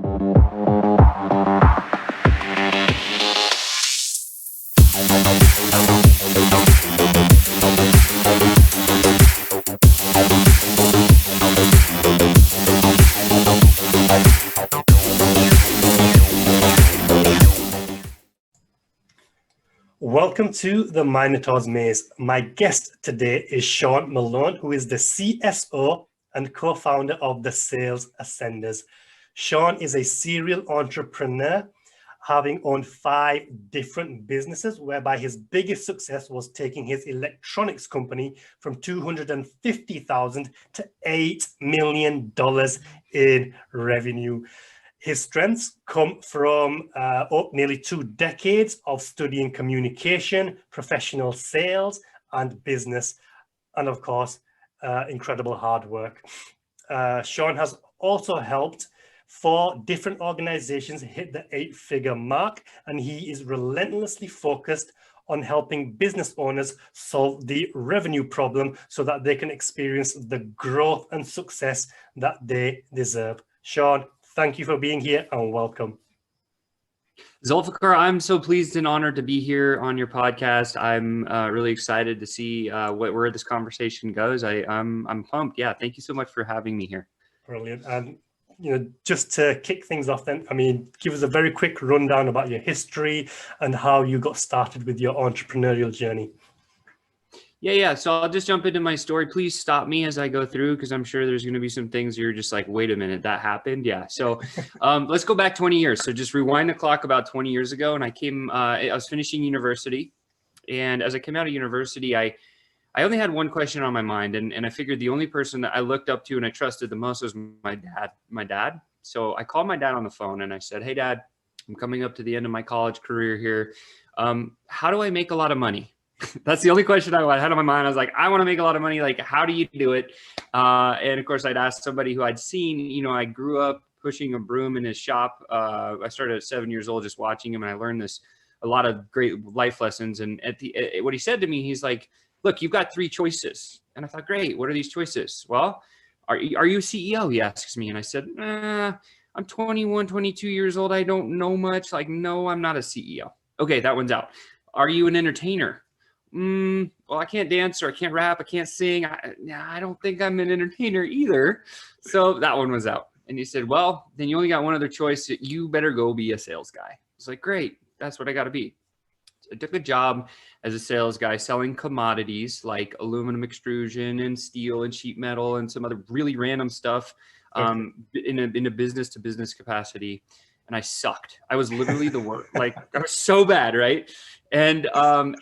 Welcome to the Minotaur's Maze. My guest today is Sean Malone, who is the CSO and co-founder of the Sales Ascenders. Sean is a serial entrepreneur, having owned 5 different businesses, whereby his biggest success was taking his electronics company from $250,000 to $8 million in revenue. His strengths come from nearly 2 decades of studying communication, professional sales, and business, and of course, incredible hard work. Sean has also helped 4 different organizations hit the 8-figure mark, and he is relentlessly focused on helping business owners solve the revenue problem so that they can experience the growth and success that they deserve. Sean, thank you for being here and welcome. Zulfikar, I'm so pleased and honored to be here on your podcast. I'm really excited to see where this conversation goes. I'm pumped. Yeah, thank you so much for having me here. Brilliant. And just to kick things off then, give us a very quick rundown about your history and how you got started with your entrepreneurial journey. Yeah. So I'll just jump into my story. Please stop me as I go through, because I'm sure there's going to be some things you're just like, wait a minute, that happened. Yeah. So let's go back 20 years. So just rewind the clock about 20 years ago. And I was finishing university. And as I came out of university, I only had one question on my mind. And I figured the only person that I looked up to and I trusted the most was my dad. So I called my dad on the phone and I said, hey, Dad, I'm coming up to the end of my college career here. How do I make a lot of money? That's the only question I had on my mind. I was like, I want to make a lot of money. Like, how do you do it? And of course, I'd asked somebody who I'd seen, I grew up pushing a broom in his shop. I started at 7 years old, just watching him. And I learned a lot of great life lessons. And what he said to me, he's like, look, you've got 3 choices. And I thought, great. What are these choices? Well, are you a CEO? He asks me. And I said, I'm 21, 22 years old. I don't know much. Like, no, I'm not a CEO. Okay, that one's out. Are you an entertainer? Well, I can't dance, or I can't rap, I can't sing. I don't think I'm an entertainer either. So that one was out. And he said, well, then you only got one other choice. You better go be a sales guy. I was like, great, that's what I got to be. So I took a job as a sales guy selling commodities like aluminum extrusion and steel and sheet metal and some other really random stuff in a business to business capacity. And I sucked. I was literally the worst. Like, I was so bad, right? And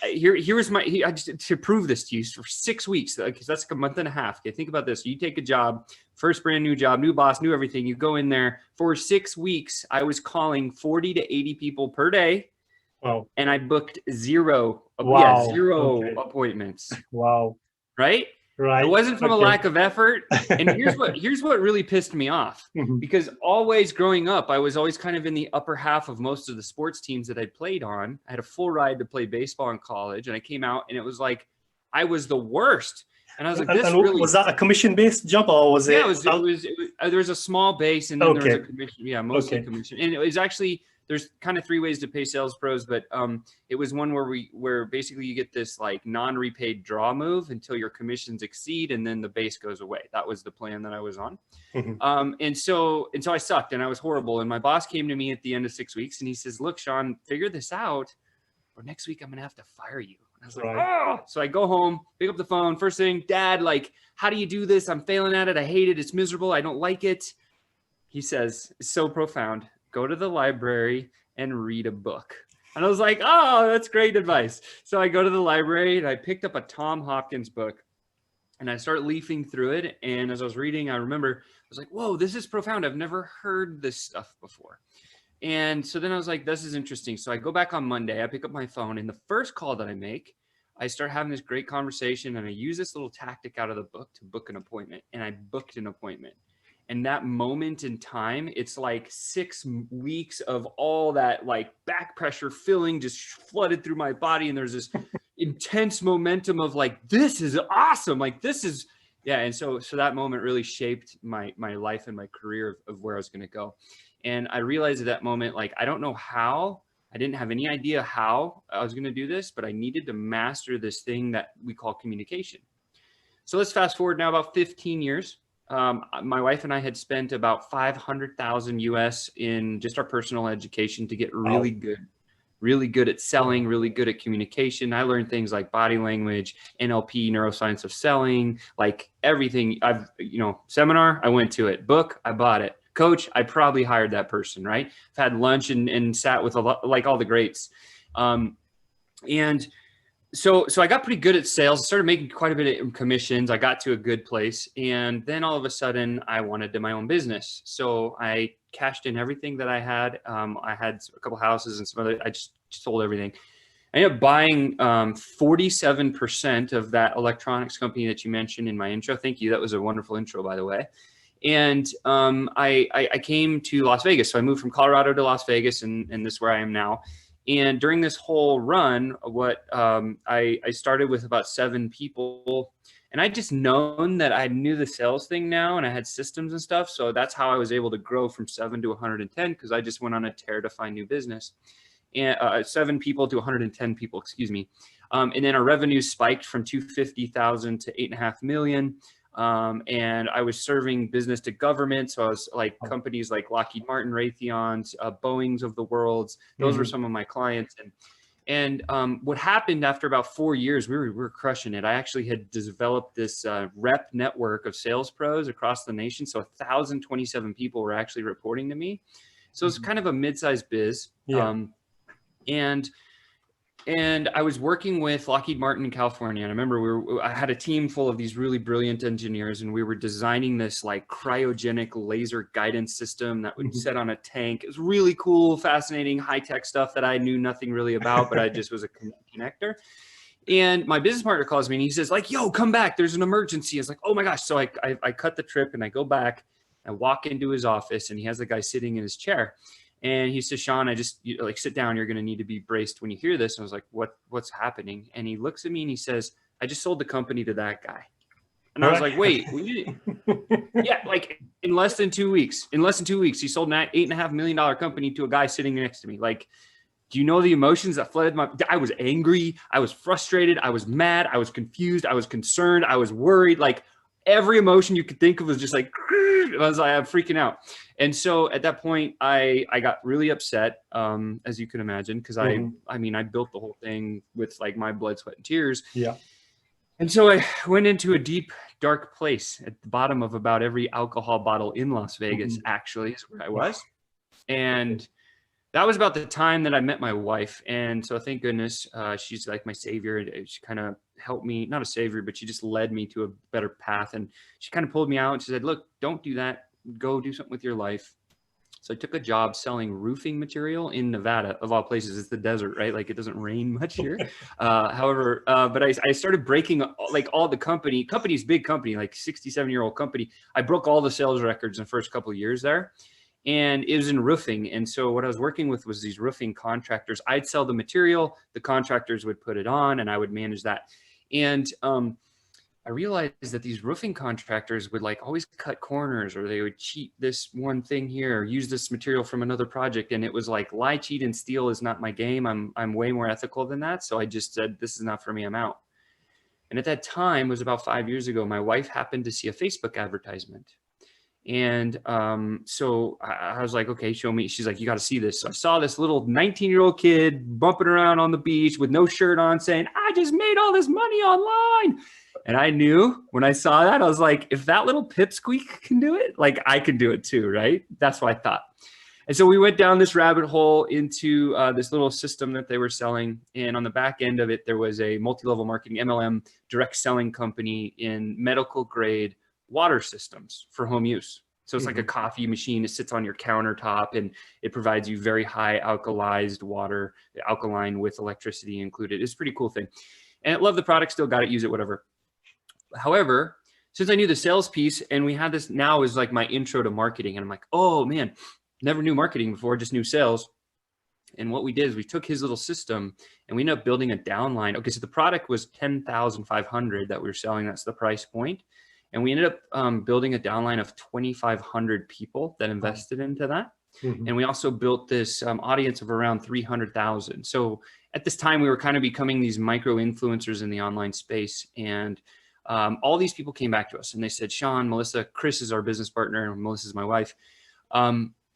here was to prove this to you for 6 weeks, because that's like a month and a half. Okay, think about this. You take a job, first brand new job, new boss, new everything. You go in there for 6 weeks. I was calling 40 to 80 people per day. Wow. And I booked zero appointments. Wow. Right? Right. It wasn't from a lack of effort. And here's what really pissed me off, because always growing up, I was always kind of in the upper half of most of the sports teams that I played on. I had a full ride to play baseball in college, and I came out and it was like, I was the worst. And I was like, was that a commission-based job, or was it? Yeah, there was a small base, and then there was a commission. Yeah, mostly commission. And it was actually, there's kind of 3 ways to pay sales pros, but it was one where basically you get this like non-repaid draw move until your commissions exceed, and then the base goes away. That was the plan that I was on. And so I sucked, and I was horrible. And my boss came to me at the end of 6 weeks, and he says, look, Sean, figure this out, or next week I'm going to have to fire you. And I was like, oh, so I go home, pick up the phone. First thing, Dad, like, how do you do this? I'm failing at it. I hate it. It's miserable. I don't like it. He says, it's so profound. Go to the library and read a book. And I was like, oh, that's great advice. So I go to the library and I picked up a Tom Hopkins book and I start leafing through it. And as I was reading, I remember, I was like, whoa, this is profound. I've never heard this stuff before. And so then I was like, this is interesting. So I go back on Monday, I pick up my phone, and the first call that I make, I start having this great conversation, and I use this little tactic out of the book to book an appointment. And I booked an appointment. And that moment in time, it's like 6 weeks of all that like back pressure feeling just flooded through my body. And there's this intense momentum of like, this is awesome. Like, this is, yeah. And so that moment really shaped my life and my career of where I was going to go. And I realized at that moment, like, I don't know how, I didn't have any idea how I was going to do this, but I needed to master this thing that we call communication. So let's fast forward now about 15 years. My wife and I had spent about 500,000 US in just our personal education to get really good at selling, really good at communication. I learned things like body language, NLP, neuroscience of selling, like everything. Seminar, I went to it. Book, I bought it. Coach, I probably hired that person, right? I've had lunch and sat with a lot, like all the greats. So I got pretty good at sales. I started making quite a bit of commissions. I got to a good place. And then all of a sudden I wanted to my own business. So I cashed in everything that I had. I had a couple houses and some other, I just sold everything. I ended up buying 47% of that electronics company that you mentioned in my intro. Thank you. That was a wonderful intro, by the way. And I came to Las Vegas. So I moved from Colorado to Las Vegas, and this is where I am now. And during this whole run, I started with about 7 people, and I just known that I knew the sales thing now, and I had systems and stuff. So that's how I was able to grow from 7 to 110, because I just went on a tear to find new business. And 7 people to 110 people, excuse me. And then our revenue spiked from 250,000 to 8.5 million. And I was serving business to government. So I was like companies like Lockheed Martin, Raytheon's, Boeing's of the world's. Those were some of my clients. And what happened after about 4 years, we were crushing it. I actually had developed this rep network of sales pros across the nation. So 1,027 people were actually reporting to me. So it's kind of a mid-sized biz. Yeah. And I was working with Lockheed Martin in California. And I remember I had a team full of these really brilliant engineers, and we were designing this like cryogenic laser guidance system that would set on a tank. It was really cool, fascinating, high-tech stuff that I knew nothing really about, but I just was a connector. And my business partner calls me and he says like, yo, come back. There's an emergency. I was like, oh my gosh. So I cut the trip and I go back. I walk into his office and he has the guy sitting in his chair. And he says, Sean, sit down. You're going to need to be braced when you hear this. And I was like, what's happening? And he looks at me and he says, I just sold the company to that guy. And I was like, wait, yeah, like in less than 2 weeks, he sold an $8.5 million company to a guy sitting next to me. Like, do you know the emotions that flooded I was angry. I was frustrated. I was mad. I was confused. I was concerned. I was worried. Like every emotion you could think of was just like, I was like, I'm freaking out. And so at that point, I got really upset, as you can imagine, because I built the whole thing with like my blood, sweat, and tears. Yeah. And so I went into a deep, dark place at the bottom of about every alcohol bottle in Las Vegas, actually, is where I was. And that was about the time that I met my wife. And so thank goodness, she's like my savior. She kind of helped me, not a savior, but she just led me to a better path. And she kind of pulled me out and she said, look, don't do that. Go do something with your life. So I took a job selling roofing material in Nevada, of all places. It's the desert, right? Like it doesn't rain much here. But I started breaking like all the company's big company, like 67-year-old company. I broke all the sales records in the first couple of years there. And it was in roofing. And so what I was working with was these roofing contractors. I'd sell the material, the contractors would put it on, and I would manage that. And I realized that these roofing contractors would like always cut corners, or they would cheat this one thing here, or use this material from another project. And it was like lie, cheat, and steal is not my game. I'm way more ethical than that. So I just said, this is not for me. I'm out. And at that time, it was about 5 years ago, my wife happened to see a Facebook advertisement. And so I was like, okay, show me. She's like, you got to see this. So I saw this little 19-year-old kid bumping around on the beach with no shirt on saying, I just made all this money online. And I knew when I saw that, I was like, if that little pipsqueak can do it, like I can do it too, right? That's what I thought. And so we went down this rabbit hole into this little system that they were selling. And on the back end of it, there was a multi-level marketing MLM direct selling company in medical grade water systems for home use. So it's like a coffee machine. It sits on your countertop and it provides you very high alkalized water, alkaline with electricity included. It's a pretty cool thing. And I love the product, still got it, use it, whatever. However, since I knew the sales piece and we had this now is like my intro to marketing. And I'm like, oh man, never knew marketing before, just knew sales. And what we did is we took his little system and we ended up building a downline. Okay, so the product was $10,500 that we were selling. That's the price point. And we ended up building a downline of 2,500 people that invested into that. Mhm. And we also built this audience of around 300,000. So at this time, we were kind of becoming these micro influencers in the online space. And all these people came back to us and they said, Sean, Melissa, Chris is our business partner, and Melissa's my wife.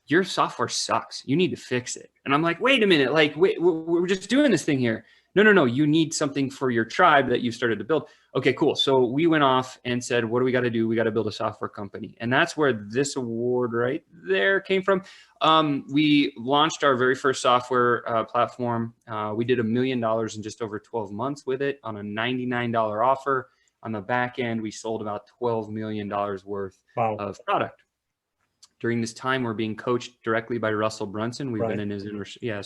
Your software sucks. You need to fix it. And I'm like, wait a minute, like, wait, we're just doing this thing here. No. You need something for your tribe that you've started to build. Okay, cool. So we went off and said, what do we got to do? We got to build a software company. And that's where this award right there came from. We launched our very first software platform. We did $1 million in just over 12 months with it on a $99 offer. On the back end, we sold about $12 million worth of product. During this time, we're being coached directly by Russell Brunson. We've been in his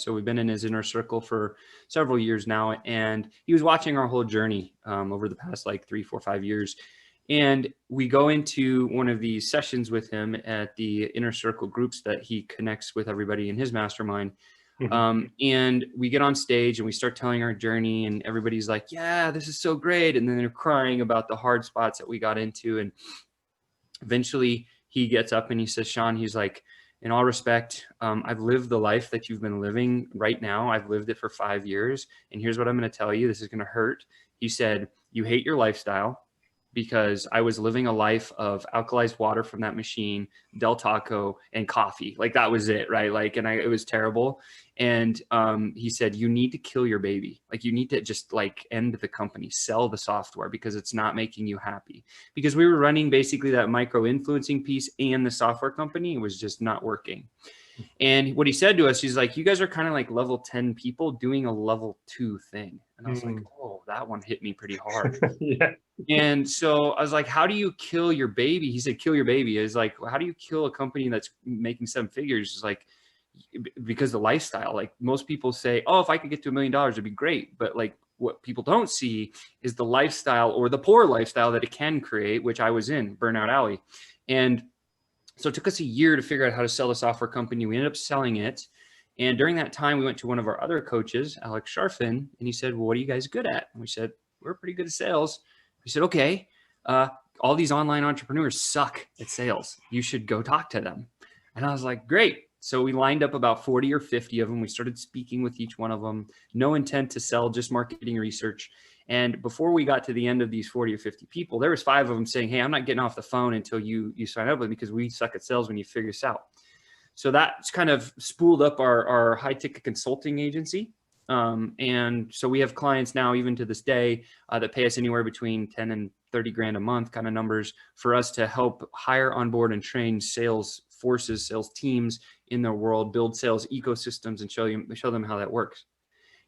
we've been in his inner circle for several years now, and he was watching our whole journey over the past like 3, 4, 5 years. And we go into one of these sessions with him at the inner circle groups that he connects with everybody in his mastermind. And we get on stage and we start telling our journey, and everybody's like, yeah, this is so great. And then they're crying about the hard spots that we got into. And eventually he gets up and he says, Sean, he's like, in all respect, I've lived the life that you've been living right now. I've lived it for 5 years. And here's what I'm going to tell you. This is going to hurt. He said, you hate your lifestyle, because I was living a life of alkalized water from that machine, Del Taco, and coffee. Like that was it, right? Like, and it was terrible. And he said, you need to kill your baby. Like you need to just like end the company, sell the software, because it's not making you happy. Because we were running basically that micro influencing piece and the software company. It was just not working. And what he said to us, he's like, you guys are kind of like level 10 people doing a level 2 thing. And I was like, oh, that one hit me pretty hard. Yeah. And so I was like, how do you kill your baby? He said, kill your baby. I was like, how do you kill a company that's making 7 figures? It's like, because the lifestyle, like most people say, oh, if I could get to $1 million, it'd be great. But like what people don't see is the lifestyle, or the poor lifestyle that it can create, which I was in, Burnout Alley. And so it took us a year to figure out how to sell the software company. We ended up selling it. And during that time, we went to one of our other coaches, Alex Charfen, and he said, well, what are you guys good at? And we said, we're pretty good at sales. He said, okay, all these online entrepreneurs suck at sales. You should go talk to them. And I was like, great. So we lined up about 40 or 50 of them. We started speaking with each one of them. No intent to sell, just marketing research. And before we got to the end of these 40 or 50 people, there was 5 of them saying, hey, I'm not getting off the phone until you sign up with me, because we suck at sales when you figure this out. So that's kind of spooled up our high ticket consulting agency. And so we have clients now, even to this day, that pay us anywhere between 10 and 30 grand a month kind of numbers for us to help hire, onboard, and train sales forces, sales teams in their world, build sales ecosystems, and show them how that works.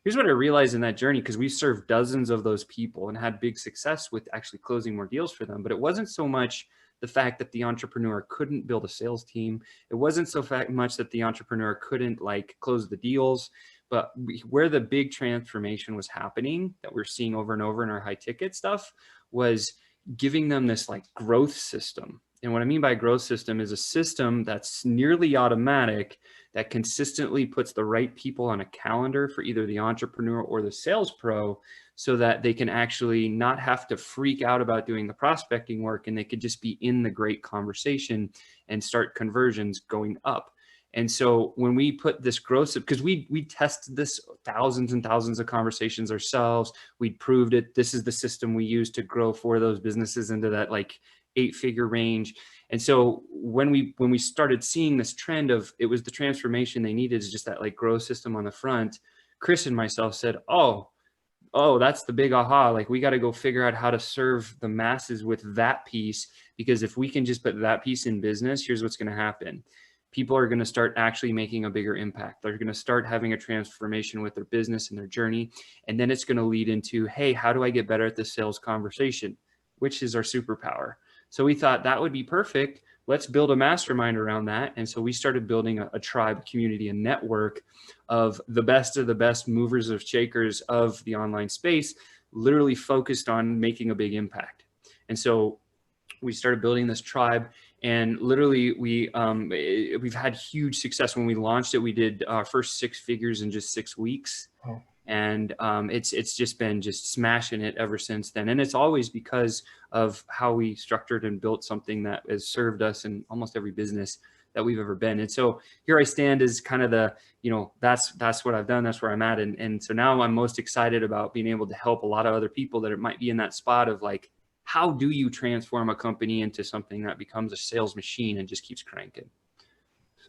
Here's what I realized in that journey, because we served dozens of those people and had big success with actually closing more deals for them. But it wasn't so much the fact that the entrepreneur couldn't build a sales team. It wasn't so much that the entrepreneur couldn't like close the deals. But where the big transformation was happening that we're seeing over and over in our high ticket stuff was giving them this like growth system. And what I mean by growth system is a system that's nearly automatic, that consistently puts the right people on a calendar for either the entrepreneur or the sales pro, so that they can actually not have to freak out about doing the prospecting work, and they could just be in the great conversation and start conversions going up. And so when we put this growth, because we tested this thousands and thousands of conversations ourselves, we proved it. This is the system we use to grow for those businesses into that like 8-figure range. And so when we started seeing this trend of it was the transformation they needed, is just that like growth system on the front, Chris and myself said, oh, that's the big aha. Like we got to go figure out how to serve the masses with that piece, because if we can just put that piece in business, here's what's going to happen. People are going to start actually making a bigger impact. They're going to start having a transformation with their business and their journey. And then it's going to lead into, hey, how do I get better at this sales conversation, which is our superpower. So we thought that would be perfect. Let's build a mastermind around that. And so we started building a tribe, community, a network of the best movers of shakers of the online space, literally focused on making a big impact. And so we started building this tribe, and literally we've had huge success. When we launched it, we did our first 6 figures in just 6 weeks. Oh. And it's just been smashing it ever since then. And it's always because of how we structured and built something that has served us in almost every business that we've ever been. And so here I stand as kind of the, that's what I've done. That's where I'm at. And so now I'm most excited about being able to help a lot of other people that might be in that spot of like, how do you transform a company into something that becomes a sales machine and just keeps cranking?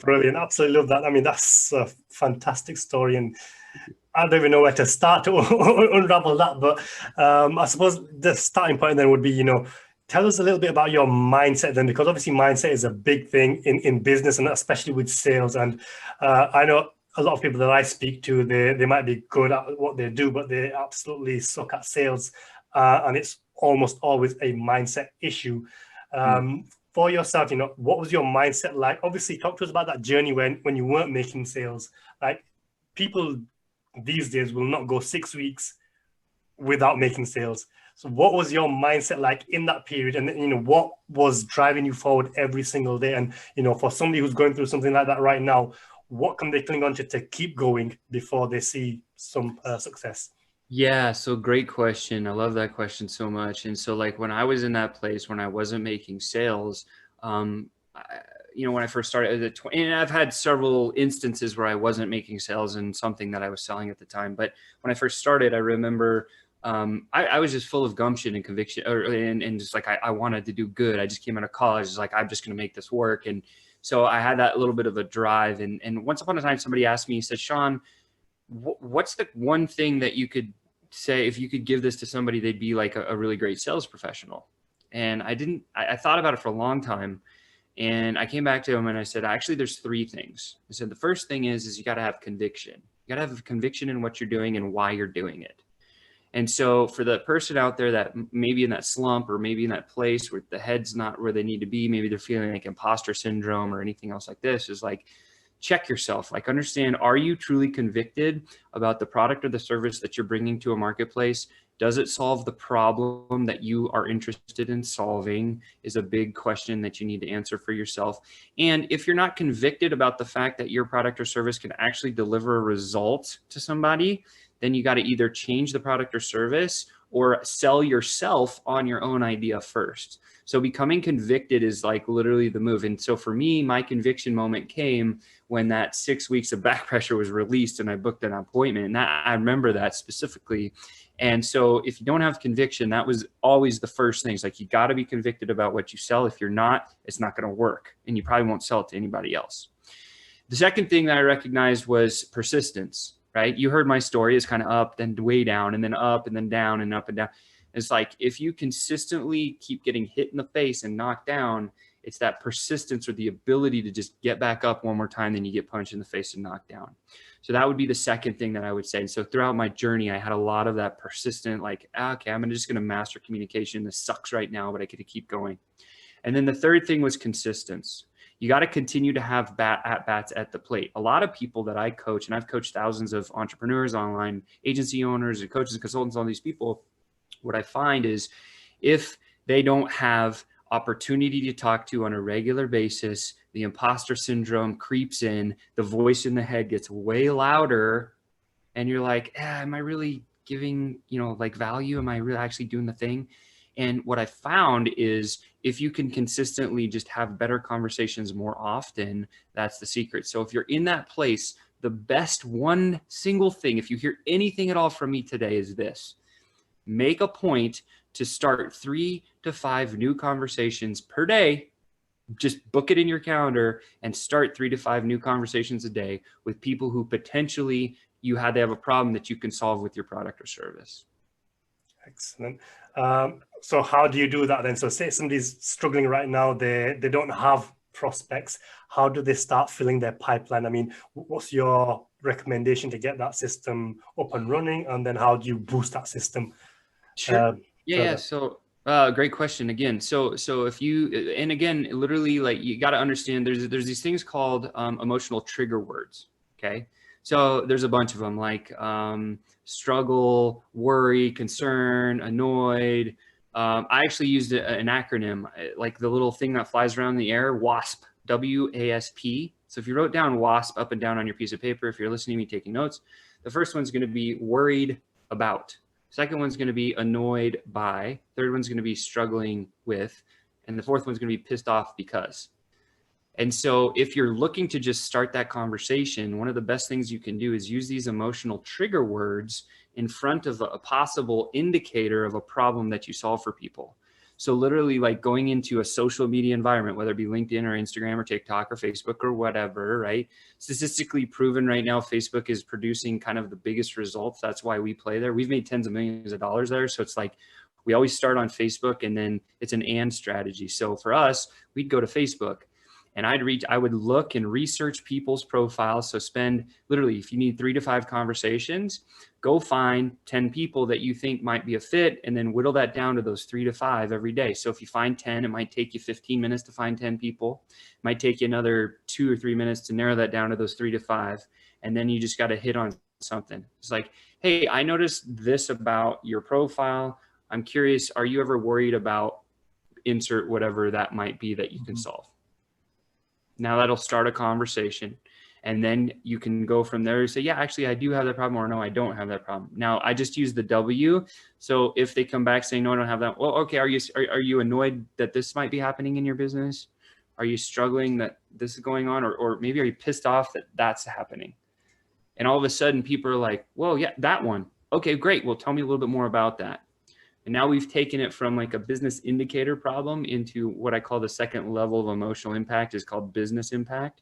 Brilliant. Absolutely love that. I mean, that's a fantastic story. And I don't even know where to start to unravel that. But I suppose the starting point then would be, tell us a little bit about your mindset then, because obviously mindset is a big thing in business and especially with sales. And I know a lot of people that I speak to, they might be good at what they do, but they absolutely suck at sales. And it's almost always a mindset issue. For yourself, what was your mindset like? Obviously, talk to us about that journey when you weren't making sales. Like, people these days will not go 6 weeks without making sales. So what was your mindset like in that period? And, what was driving you forward every single day? And, for somebody who's going through something like that right now, what can they cling on to keep going before they see some success? Yeah. So great question. I love that question so much. And so like when I was in that place, when I wasn't making sales, when I first started at 20, and I've had several instances where I wasn't making sales in something that I was selling at the time. But when I first started, I remember I was just full of gumption and conviction and just like, I wanted to do good. I just came out of college. It's like, I'm just going to make this work. And so I had that little bit of a drive. And once upon a time, somebody asked me, he said, Sean, what's the one thing that you could say, if you could give this to somebody, they'd be like a really great sales professional? And I thought about it for a long time. And I came back to him and I said, actually, there's 3 things. I said, the first thing is you got to have conviction. You got to have conviction in what you're doing and why you're doing it. And so for the person out there that maybe in that slump or maybe in that place where the head's not where they need to be, maybe they're feeling like imposter syndrome or anything else like this, is like, check yourself, like understand, are you truly convicted about the product or the service that you're bringing to a marketplace? Does it solve the problem that you are interested in solving? Is a big question that you need to answer for yourself. And if you're not convicted about the fact that your product or service can actually deliver a result to somebody, then you got to either change the product or service or sell yourself on your own idea first. So becoming convicted is like literally the move. And so for me, my conviction moment came when that 6 weeks of back pressure was released and I booked an appointment. And I remember that specifically. And so if you don't have conviction, that was always the first thing. It's like, you got to be convicted about what you sell. If you're not, it's not going to work. And you probably won't sell it to anybody else. The second thing that I recognized was persistence, right? You heard my story. It's kind of up, then way down, and then up, and then down, and up and down. It's like, if you consistently keep getting hit in the face and knocked down, it's that persistence or the ability to just get back up one more time, then you get punched in the face and knocked down. So that would be the second thing that I would say. And so throughout my journey, I had a lot of that persistent, like, okay, I'm just going to master communication. This sucks right now, but I get to keep going. And then the third thing was consistency. You got to continue to have at-bats at the plate. A lot of people that I coach, and I've coached thousands of entrepreneurs, online agency owners, and coaches and consultants, all these people, what I find is if they don't have opportunity to talk to on a regular basis, the imposter syndrome creeps in, the voice in the head gets way louder, and you're like, am I really giving, like value? Am I really actually doing the thing? And what I found is if you can consistently just have better conversations more often, that's the secret. So if you're in that place, the best one single thing, if you hear anything at all from me today, is this: make a point to start 3 to 5 new conversations per day. Just book it in your calendar and start 3 to 5 new conversations a day with people who potentially they have a problem that you can solve with your product or service. Excellent. So how do you do that then? So say somebody's struggling right now, they don't have prospects. How do they start filling their pipeline? I mean, what's your recommendation to get that system up and running? And then how do you boost that system? Sure. So great question again. So if you, and again, literally, like, you got to understand there's these things called emotional trigger words. Okay. So there's a bunch of them, like struggle, worry, concern, annoyed. I actually used an acronym, like the little thing that flies around in the air, WASP, W-A-S-P. So if you wrote down WASP up and down on your piece of paper, if you're listening to me taking notes, the first one's going to be worried about. Second one's going to be annoyed by. Third one's going to be struggling with. And the fourth one's going to be pissed off because. And so if you're looking to just start that conversation, one of the best things you can do is use these emotional trigger words in front of a possible indicator of a problem that you solve for people. So literally like going into a social media environment, whether it be LinkedIn or Instagram or TikTok or Facebook or whatever, right? Statistically proven right now, Facebook is producing kind of the biggest results. That's why we play there. We've made tens of millions of dollars there. So it's like, we always start on Facebook and then it's an and strategy. So for us, we'd go to Facebook. And I would look and research people's profiles. So spend literally, if you need 3 to 5 conversations, go find 10 people that you think might be a fit and then whittle that down to those 3 to 5 every day. So if you find 10, it might take you 15 minutes to find 10 people. It might take you another 2 or 3 minutes to narrow that down to those 3 to 5. And then you just got to hit on something. It's like, hey, I noticed this about your profile. I'm curious, are you ever worried about insert whatever that might be that you can solve? Now that'll start a conversation. And then you can go from there and say, yeah, actually, I do have that problem, or no, I don't have that problem. Now I just use the W. So if they come back saying, no, I don't have that. Well, okay. Are you annoyed that this might be happening in your business? Are you struggling that this is going on? Or maybe are you pissed off that that's happening? And all of a sudden people are like, well, yeah, that one. Okay, great. Well, tell me a little bit more about that. And now we've taken it from like a business indicator problem into what I call the second level of emotional impact, is called business impact.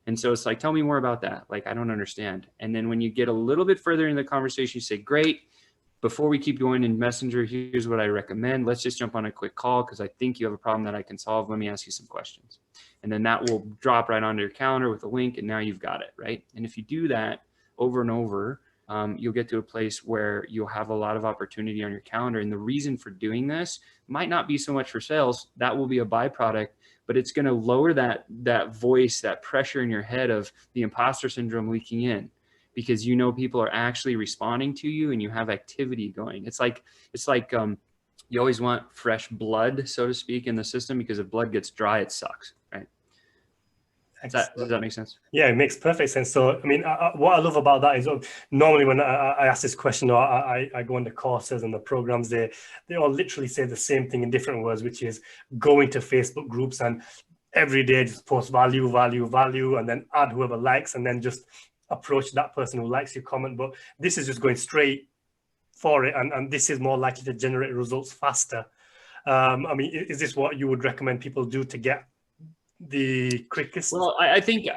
And so it's like, tell me more about that. Like, I don't understand. And then when you get a little bit further in the conversation, you say, great, before we keep going in Messenger, here's what I recommend. Let's just jump on a quick call because I think you have a problem that I can solve. Let me ask you some questions. And then that will drop right onto your calendar with a link, and now you've got it, right? And if you do that over and over, you'll get to a place where you'll have a lot of opportunity on your calendar. And the reason for doing this might not be so much for sales. That will be a byproduct, but it's going to lower that voice, that pressure in your head of the imposter syndrome leaking in, because you know people are actually responding to you and you have activity going. It's like you always want fresh blood, so to speak, in the system, because if blood gets dry, it sucks, right? Does that make sense? Yeah, it makes perfect sense. So, I mean, what I love about that is normally when I ask this question, or I go on the courses and the programs, they all literally say the same thing in different words, which is go into Facebook groups and every day just post value, and then add whoever likes, and then just approach that person who likes your comment. But this is just going straight for it, and this is more likely to generate results faster. I mean, is this what you would recommend people do to get the quickest? Well, I think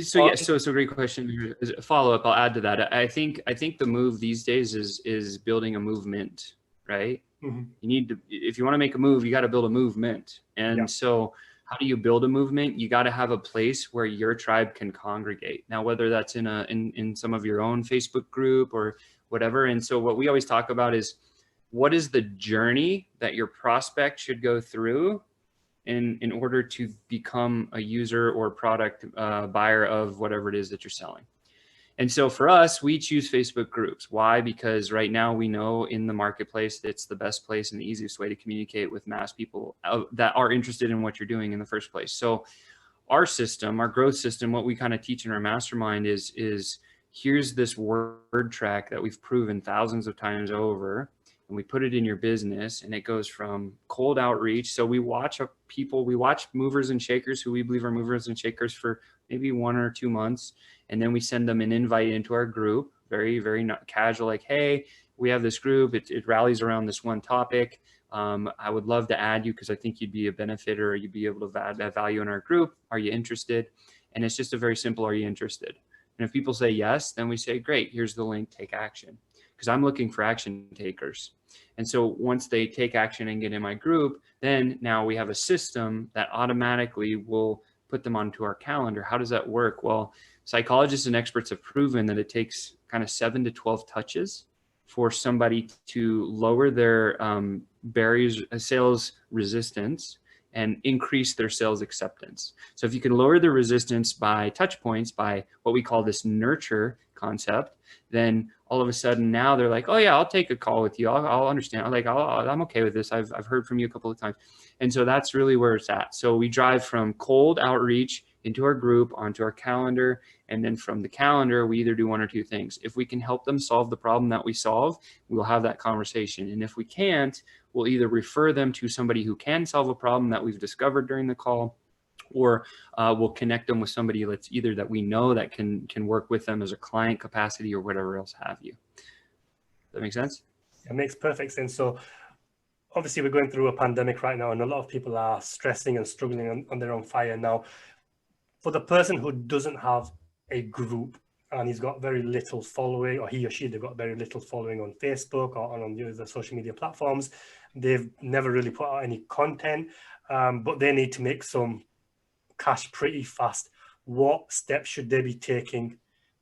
so. Yeah, so it's a great question. As a follow-up, I'll add to that. I think the move these days is building a movement, right? Mm-hmm. You need to, if you want to make a move, you got to build a movement. And so how do you build a movement? You got to have a place where your tribe can congregate. Now, whether that's in some of your own Facebook group or whatever. And so what we always talk about is, what is the journey that your prospect should go through in order to become a user or product buyer of whatever it is that you're selling. And so for us, we choose Facebook groups. Why? Because right now we know in the marketplace, it's the best place and the easiest way to communicate with mass people that are interested in what you're doing in the first place. So our system, our growth system, what we kind of teach in our mastermind is here's this word track that we've proven thousands of times over, and we put it in your business, and it goes from cold outreach. So we watch movers and shakers who we believe are movers and shakers for maybe 1 or 2 months. And then we send them an invite into our group, very, very not casual, like, hey, we have this group. It rallies around this one topic. I would love to add you because I think you'd be a benefit, or you'd be able to add value in our group. Are you interested? And it's just a very simple, are you interested? And if people say yes, then we say, great, here's the link, take action. Because I'm looking for action takers. And so once they take action and get in my group, then now we have a system that automatically will put them onto our calendar. How does that work? Well, psychologists and experts have proven that it takes kind of 7 to 12 touches for somebody to lower their barriers, sales resistance, and increase their sales acceptance. So if you can lower the resistance by touch points, by what we call this nurture concept, then all of a sudden now they're like, oh yeah, I'll take a call with you. I'll understand. I'm okay with this. I've heard from you a couple of times. And so that's really where it's at. So we drive from cold outreach into our group, onto our calendar. And then from the calendar, we either do one or two things. If we can help them solve the problem that we solve, we'll have that conversation. And if we can't, we'll either refer them to somebody who can solve a problem that we've discovered during the call, or we'll connect them with somebody that's either that we know that can work with them as a client capacity or whatever else have you. Does that make sense? It makes perfect sense. So obviously we're going through a pandemic right now, and a lot of people are stressing and struggling on their own fire. Now, for the person who doesn't have a group and he's got very little following, or he or she, they've got very little following on Facebook or on the other social media platforms, they've never really put out any content, but they need to make some cash pretty fast. What steps should they be taking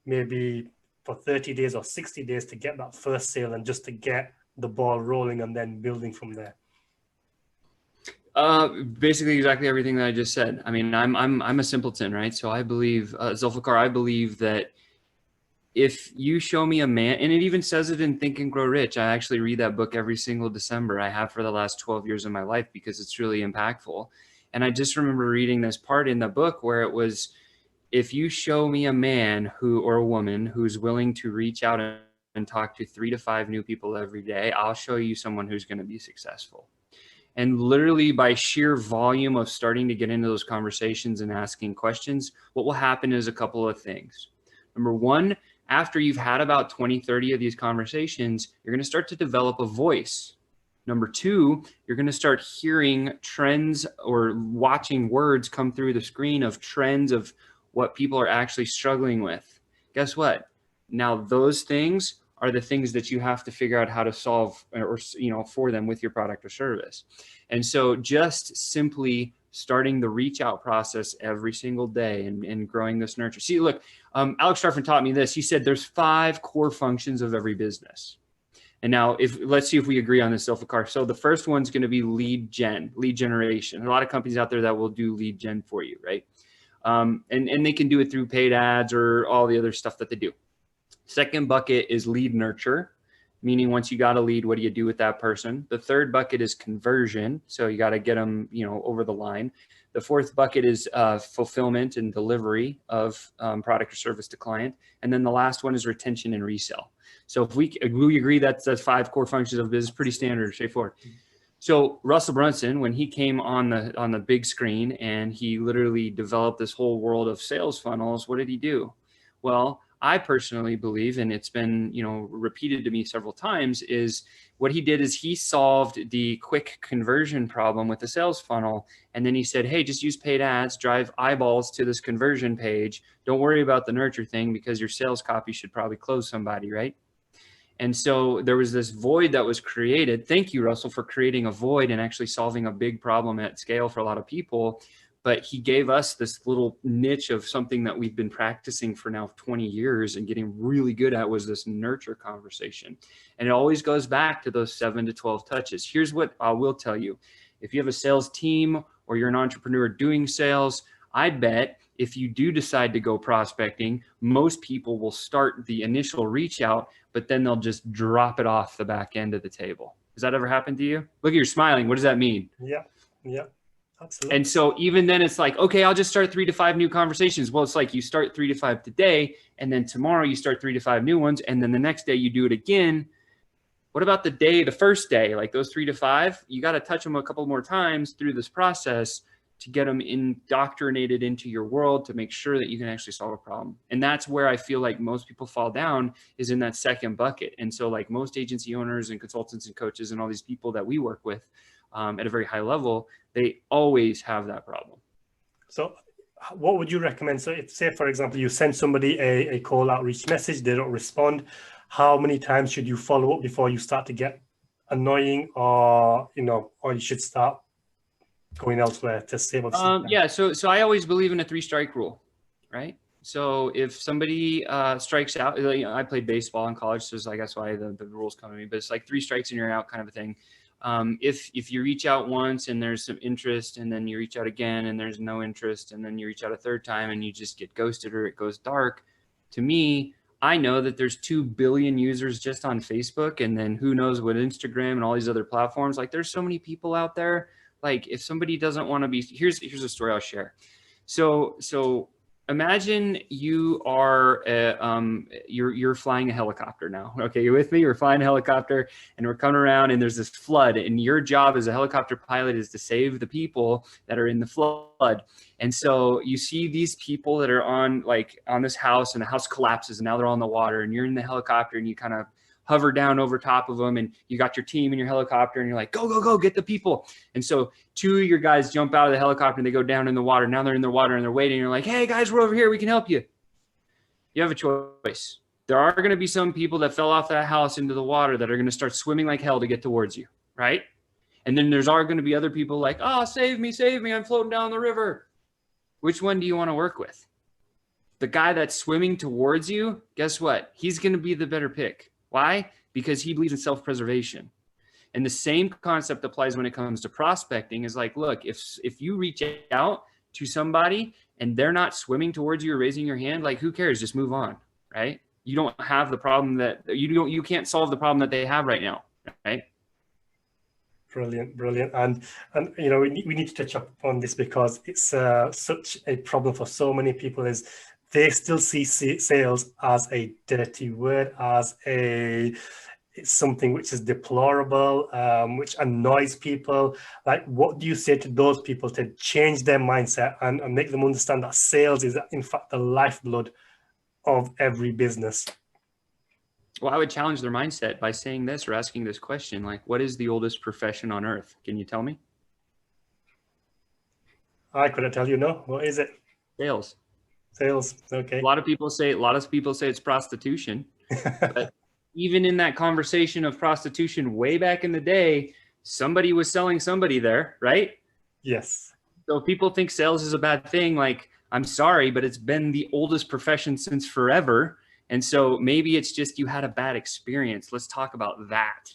maybe for 30 days or 60 days to get that first sale and just to get the ball rolling and then building from there? Basically exactly everything that I just said. I mean, I'm a simpleton, right? So I believe, Zulfikar, I believe that if you show me a man, and it even says it in Think and Grow Rich. I actually read that book every single December. I have for the last 12 years of my life because it's really impactful. And I just remember reading this part in the book where it was, if you show me a man or a woman who's willing to reach out and talk to 3 to 5 new people every day, I'll show you someone who's going to be successful. And literally by sheer volume of starting to get into those conversations and asking questions, what will happen is a couple of things. Number one, after you've had about 20, 30 of these conversations, you're going to start to develop a voice. Number two, you're going to start hearing trends or watching words come through the screen of trends of what people are actually struggling with. Guess what? Now those things are the things that you have to figure out how to solve or for them with your product or service. And so just simply starting the reach out process every single day and growing this nurture. See, look, Alex Charfen taught me this. He said there's 5 core functions of every business. And now let's see if we agree on this, Zulfikar. So the first one's going to be lead generation. A lot of companies out there that will do lead gen for you, right? And they can do it through paid ads or all the other stuff that they do. Second bucket is lead nurture, meaning once you got a lead, what do you do with that person? The third bucket is conversion. So you got to get them, over the line. The fourth bucket is fulfillment and delivery of product or service to client. And then the last one is retention and resell. So if we agree that's 5 core functions of business, pretty standard, straightforward. So Russell Brunson, when he came on the big screen and he literally developed this whole world of sales funnels, what did he do? Well, I personally believe, and it's been, repeated to me several times, is what he did is he solved the quick conversion problem with the sales funnel. And then he said, hey, just use paid ads, drive eyeballs to this conversion page. Don't worry about the nurture thing because your sales copy should probably close somebody, right? And so there was this void that was created. Thank you, Russell, for creating a void and actually solving a big problem at scale for a lot of people. But he gave us this little niche of something that we've been practicing for now 20 years and getting really good at, was this nurture conversation. And it always goes back to those 7 to 12 touches. Here's what I will tell you. If you have a sales team or you're an entrepreneur doing sales, I bet if you do decide to go prospecting, most people will start the initial reach out, but then they'll just drop it off the back end of the table. Has that ever happened to you? Look, you're smiling. What does that mean? Yeah. Absolutely. And so even then it's like, okay, I'll just start 3 to 5 new conversations. Well, it's like you start 3 to 5 today, and then tomorrow you start 3 to 5 new ones. And then the next day you do it again. What about the first day, like those 3 to 5, you got to touch them a couple more times through this process to get them indoctrinated into your world to make sure that you can actually solve a problem. And that's where I feel like most people fall down, is in that second bucket. And so like most agency owners and consultants and coaches and all these people that we work with at a very high level, they always have that problem. So what would you recommend? So if, say, for example, you send somebody a call outreach message, they don't respond, how many times should you follow up before you start to get annoying, or you should start going elsewhere to save up? Yeah. So I always believe in a 3-strike rule, right? So if somebody strikes out, I played baseball in college, so I guess why the rules come to me, but it's like 3 strikes and you're out kind of a thing. If you reach out once and there's some interest, and then you reach out again and there's no interest, and then you reach out a third time and you just get ghosted or it goes dark, to me, I know that there's 2 billion users just on Facebook, and then who knows what Instagram and all these other platforms. Like there's so many people out there. Like if somebody doesn't want to be, here's a story I'll share. So imagine you are you're flying a helicopter now. Okay, you're with me. You're flying a helicopter, and we're coming around, and there's this flood, and your job as a helicopter pilot is to save the people that are in the flood. And so you see these people that are on this house, and the house collapses, and now they're on the water, and you're in the helicopter, and you kind of hover down over top of them, and you got your team in your helicopter, and you're like, go, go, go, get the people. And so two of your guys jump out of the helicopter, and they go down in the water. Now they're in the water, and they're waiting. And you're like, hey guys, we're over here. We can help you. You have a choice. There are going to be some people that fell off that house into the water that are going to start swimming like hell to get towards you, right? And then there's going to be other people like, oh, save me, I'm floating down the river. Which one do you want to work with? The guy that's swimming towards you, guess what? He's going to be the better pick. Why? Because he believes in self-preservation. And the same concept applies when it comes to prospecting. Is like, look, if you reach out to somebody and they're not swimming towards you or raising your hand, like, who cares? Just move on, right? You don't have the problem that you can't solve the problem that they have right now, right? Brilliant. And you know, we need to touch upon this because it's such a problem for so many people. Is they still see sales as a dirty word, as it's something which is deplorable, which annoys people. Like, what do you say to those people to change their mindset and make them understand that sales is in fact the lifeblood of every business? Well, I would challenge their mindset by saying this or asking this question, like, what is the oldest profession on earth? Can you tell me? I couldn't tell you, no. What is it? Sales. Okay. A lot of people say it's prostitution. But even in that conversation of prostitution way back in the day, somebody was selling somebody there, right? Yes. So people think sales is a bad thing. Like, I'm sorry, but it's been the oldest profession since forever. And so maybe it's just you had a bad experience. Let's talk about that.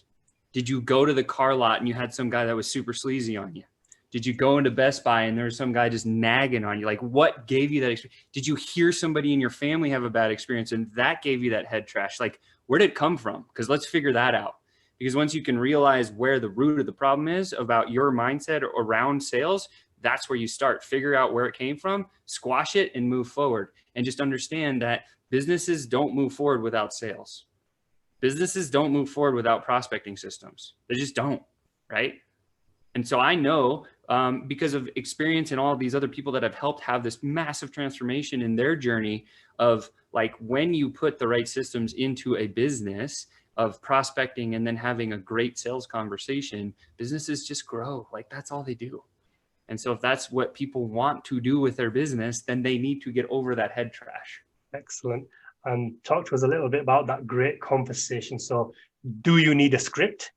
Did you go to the car lot and you had some guy that was super sleazy on you? Did you go into Best Buy and there was some guy just nagging on you? Like, what gave you that experience? Did you hear somebody in your family have a bad experience and that gave you that head trash? Like, where did it come from? Because let's figure that out. Because once you can realize where the root of the problem is about your mindset around sales, that's where you start. Figure out where it came from, squash it, and move forward. And just understand that businesses don't move forward without sales. Businesses don't move forward without prospecting systems. They just don't, right? And so I know because of experience and all of these other people that have helped have this massive transformation in their journey of, like, when you put the right systems into a business of prospecting and then having a great sales conversation, businesses just grow. Like, that's all they do. And so if that's what people want to do with their business, then they need to get over that head trash. Excellent. And talk to us a little bit about that great conversation. So do you need a script?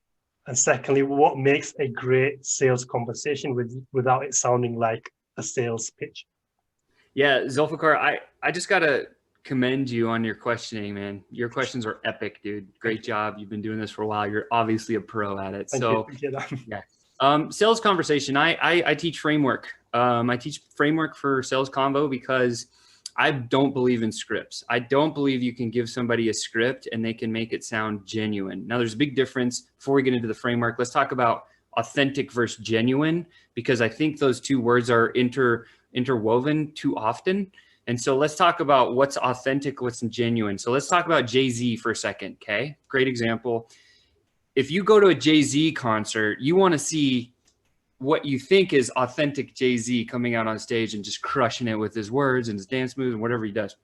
And secondly, what makes a great sales conversation without it sounding like a sales pitch? Yeah, Zulfikar, I just got to commend you on your questioning, man. Your questions are epic, dude. Great job. You've been doing this for a while. You're obviously a pro at it. Thank you. Yeah. Sales conversation. I teach framework. I teach framework for sales convo because I don't believe in scripts. I don't believe you can give somebody a script and they can make it sound genuine. Now, there's a big difference. Before we get into the framework, let's talk about authentic versus genuine, because I think those two words are interwoven too often. And so let's talk about what's authentic, what's genuine. So let's talk about Jay-Z for a second, okay? Great example. If you go to a Jay-Z concert, you want to see what you think is authentic Jay-Z coming out on stage and just crushing it with his words and his dance moves and whatever he does.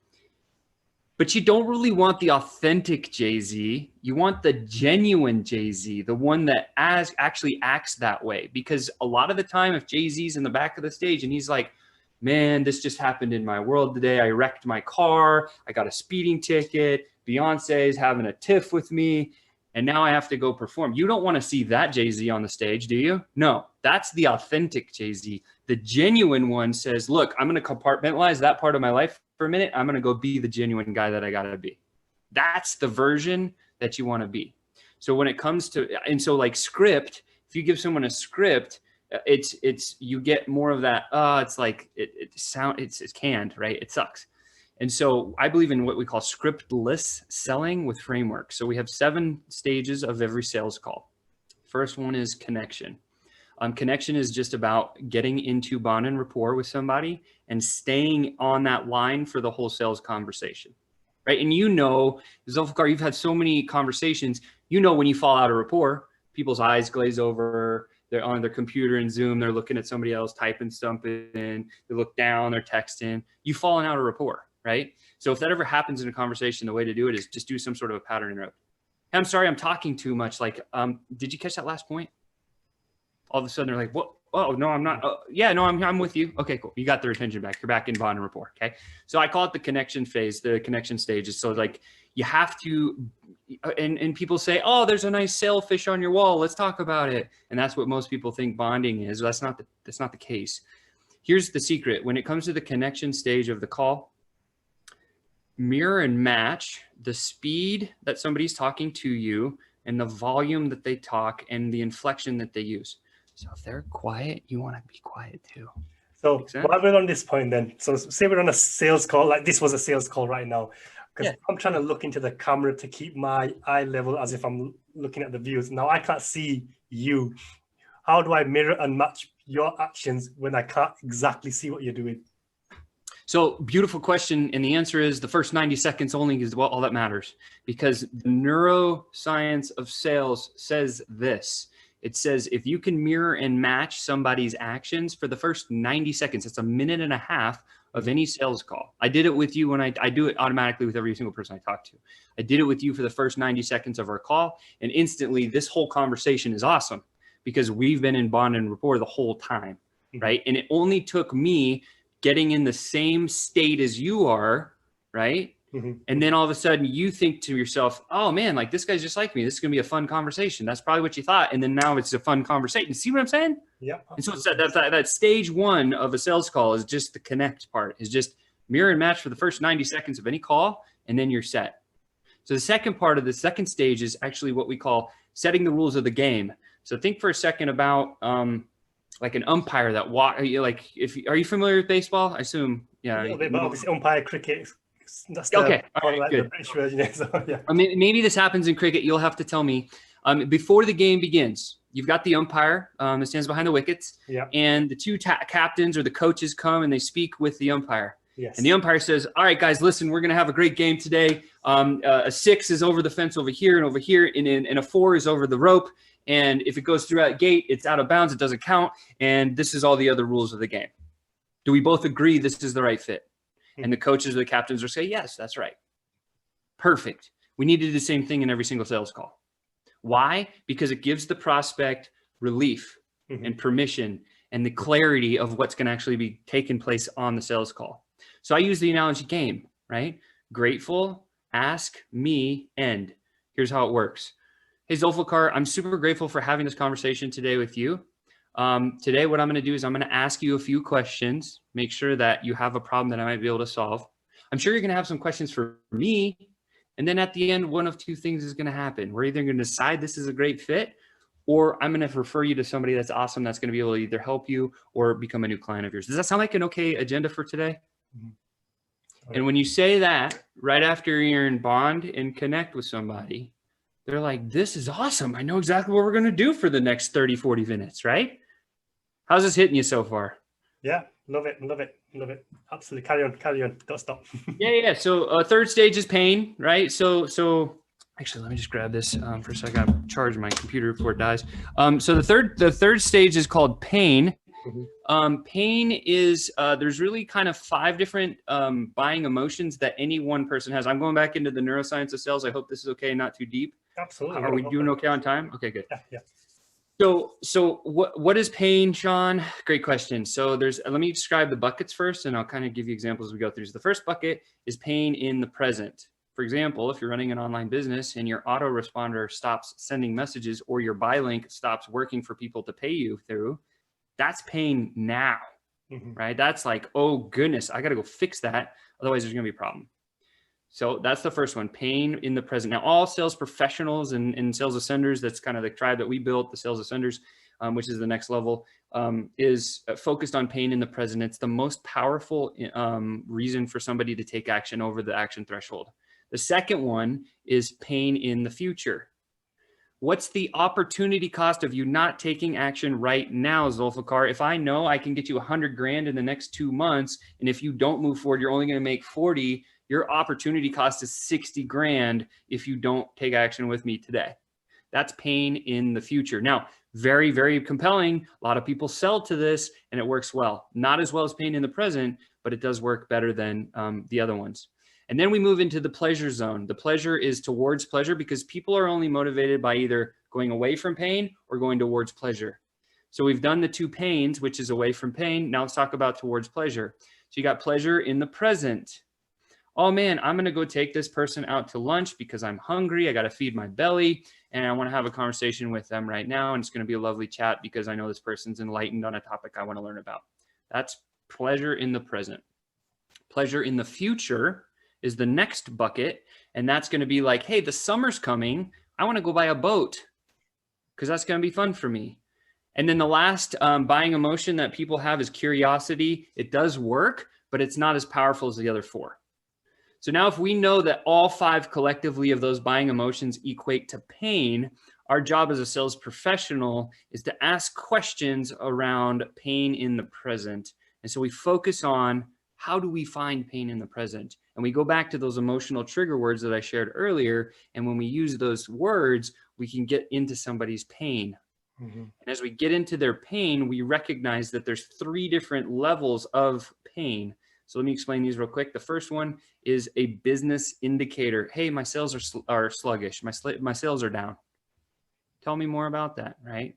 But you don't really want the authentic Jay-Z. You want the genuine Jay-Z, the one that actually acts that way. Because a lot of the time, if Jay-Z's in the back of the stage and he's like, man, this just happened in my world today. I wrecked my car. I got a speeding ticket. Beyonce's having a tiff with me. And now I have to go perform. You don't want to see that Jay-Z on the stage, do you? No, that's the authentic Jay-Z. The genuine one says, look, I'm going to compartmentalize that part of my life for a minute. I'm going to go be the genuine guy that I got to be. That's the version that you want to be. So when it comes to, and so like script, if you give someone a script, it's you get more of that. It's like it's canned, right? It sucks. And so I believe in what we call scriptless selling with framework. So we have 7 stages of every sales call. First one is connection. Connection is just about getting into bond and rapport with somebody and staying on that line for the whole sales conversation, right? And Zulfikar, you've had so many conversations, when you fall out of rapport, people's eyes glaze over, they're on their computer in Zoom, they're looking at somebody else typing something, they look down, they're texting, you've fallen out of rapport, right? So if that ever happens in a conversation, the way to do it is just do some sort of a pattern interrupt. Hey, I'm sorry, I'm talking too much. Like, did you catch that last point? All of a sudden they're like, what? Oh, no, I'm not. Yeah, no, I'm with you. Okay, cool. You got their attention back. You're back in bond and rapport. Okay. So I call it the connection phase, the connection stages. So like you have to, and people say, oh, there's a nice sailfish on your wall. Let's talk about it. And that's what most people think bonding is. That's not the case. Here's the secret. When it comes to the connection stage of the call, mirror and match the speed that somebody's talking to you and the volume that they talk and the inflection that they use. So if they're quiet, you want to be quiet too. So while we're on this point then, so say we're on a sales call, like this was a sales call right now, because I'm trying to look into the camera to keep my eye level as if I'm looking at the views. Now I can't see you. How do I mirror and match your actions when I can't exactly see what you're doing? So beautiful question. And the answer is the first 90 seconds only is all that matters, because the neuroscience of sales says this. It says if you can mirror and match somebody's actions for the first 90 seconds, it's a minute and a half of any sales call. I did it with you when I do it automatically with every single person I talk to. I did it with you for the first 90 seconds of our call. And instantly this whole conversation is awesome because we've been in bond and rapport the whole time, right? And it only took me getting in the same state as you are, right? And then all of a sudden you think to yourself, oh man, like this guy's just like me. This is going to be a fun conversation. That's probably what you thought. And then now it's a fun conversation. See what I'm saying? Yeah. And so it's that stage one of a sales call is just the connect part, is just mirror and match for the first 90 seconds of any call. And then you're set. So the second part of the second stage is actually what we call setting the rules of the game. So think for a second about, like an umpire that are you familiar with baseball? I assume, yeah. A little bit, but obviously umpire cricket. That's okay. All right, like good. The British version. So, yeah. I mean, maybe this happens in cricket. You'll have to tell me. Before the game begins, you've got the umpire that stands behind the wickets, and the two captains or the coaches come and they speak with the umpire. Yes. And the umpire says, all right, guys, listen, we're going to have a great game today. A 6 is over the fence over here, and a 4 is over the rope. And if it goes through that gate, it's out of bounds. It doesn't count. And this is all the other rules of the game. Do we both agree this is the right fit? And the coaches or the captains will say, yes, that's right. Perfect. We need to do the same thing in every single sales call. Why? Because it gives the prospect relief and permission and the clarity of what's going to actually be taking place on the sales call. So I use the analogy game, right? Grateful, ask, me, end. Here's how it works. Hey, Zulfikar, I'm super grateful for having this conversation today with you. Today, what I'm going to do is I'm going to ask you a few questions, make sure that you have a problem that I might be able to solve. I'm sure you're going to have some questions for me. And then at the end, one of two things is going to happen. We're either going to decide this is a great fit, or I'm going to refer you to somebody that's awesome that's going to be able to either help you or become a new client of yours. Does that sound like an okay agenda for today? And when you say that, right after you're in bond and connect with somebody, they're like, this is awesome. I know exactly what we're going to do for the next 30, 40 minutes, right? How's this hitting you so far? Yeah, love it. Absolutely. Carry on. Don't stop. Yeah. So third stage is pain, right? So actually, let me just grab this for a second. I'm charging my computer before it dies. So the third stage is called pain. Pain is, there's really kind of 5 different buying emotions that any one person has. I'm going back into the neuroscience of sales. I hope this is okay, not too deep. Absolutely. Are we doing okay on time? Okay, good. Yeah. So what is pain, Sean? Great question. So let me describe the buckets first, and I'll kind of give you examples as we go through. So the first bucket is pain in the present. For example, if you're running an online business and your autoresponder stops sending messages, or your buy link stops working for people to pay you through, that's pain now, right? That's like, oh goodness, I got to go fix that. Otherwise there's going to be a problem. So that's the first one, pain in the present. Now, all sales professionals and sales ascenders, that's kind of the tribe that we built, the sales ascenders, which is the next level, is focused on pain in the present. It's the most powerful reason for somebody to take action over the action threshold. The second one is pain in the future. What's the opportunity cost of you not taking action right now, Zulfikar? If I know I can get you 100 grand in the next 2 months, and if you don't move forward, you're only going to make 40, your opportunity cost is 60 grand if you don't take action with me today. That's pain in the future. Now, very, very compelling. A lot of people sell to this and it works well. Not as well as pain in the present, but it does work better than the other ones. And then we move into the pleasure zone. The pleasure is towards pleasure because people are only motivated by either going away from pain or going towards pleasure. So we've done the 2 pains, which is away from pain. Now let's talk about towards pleasure. So you got pleasure in the present. Oh man, I'm going to go take this person out to lunch because I'm hungry. I got to feed my belly and I want to have a conversation with them right now. And it's going to be a lovely chat because I know this person's enlightened on a topic I want to learn about. That's pleasure in the present. Pleasure in the future is the next bucket. And that's going to be like, hey, the summer's coming. I want to go buy a boat because that's going to be fun for me. And then the last buying emotion that people have is curiosity. It does work, but it's not as powerful as the other 4. So now if we know that all 5 collectively of those buying emotions equate to pain, our job as a sales professional is to ask questions around pain in the present. And so we focus on how do we find pain in the present? And we go back to those emotional trigger words that I shared earlier. And when we use those words, we can get into somebody's pain. Mm-hmm. And as we get into their pain, we recognize that there's 3 different levels of pain. So let me explain these real quick. The first one is a business indicator. Hey, my sales are sluggish. My sales are down. Tell me more about that, right?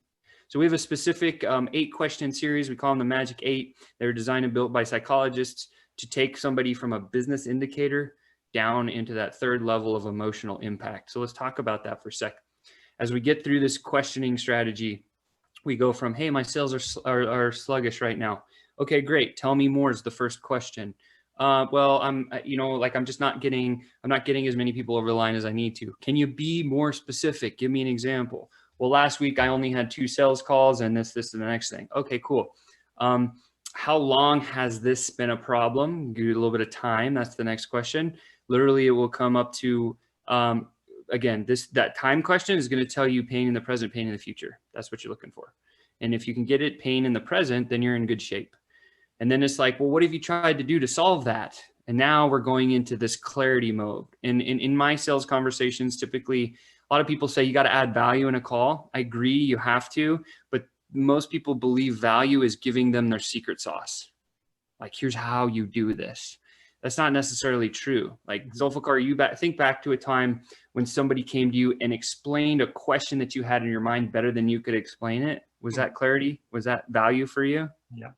So we have a specific 8-question series. We call them the Magic 8. They're designed and built by psychologists to take somebody from a business indicator down into that 3rd level of emotional impact. So let's talk about that for a sec. As we get through this questioning strategy, we go from, hey, my sales are sluggish right now. Okay, great. Tell me more is the first question. Well, I'm not getting as many people over the line as I need to. Can you be more specific? Give me an example. Well, last week I only had 2 sales calls and this, and the next thing. Okay, cool. How long has this been a problem? Give you a little bit of time. That's the next question. Literally, it will come up to, again, that time question is going to tell you pain in the present, pain in the future. That's what you're looking for. And if you can get it pain in the present, then you're in good shape. And then it's like, well, what have you tried to do to solve that? And now we're going into this clarity mode. And in my sales conversations, typically, a lot of people say you got to add value in a call. I agree, you have to, but most people believe value is giving them their secret sauce. Like, here's how you do this. That's not necessarily true. Like, Zulfikar, think back to a time when somebody came to you and explained a question that you had in your mind better than you could explain it. Was that clarity? Was that value for you? Yeah.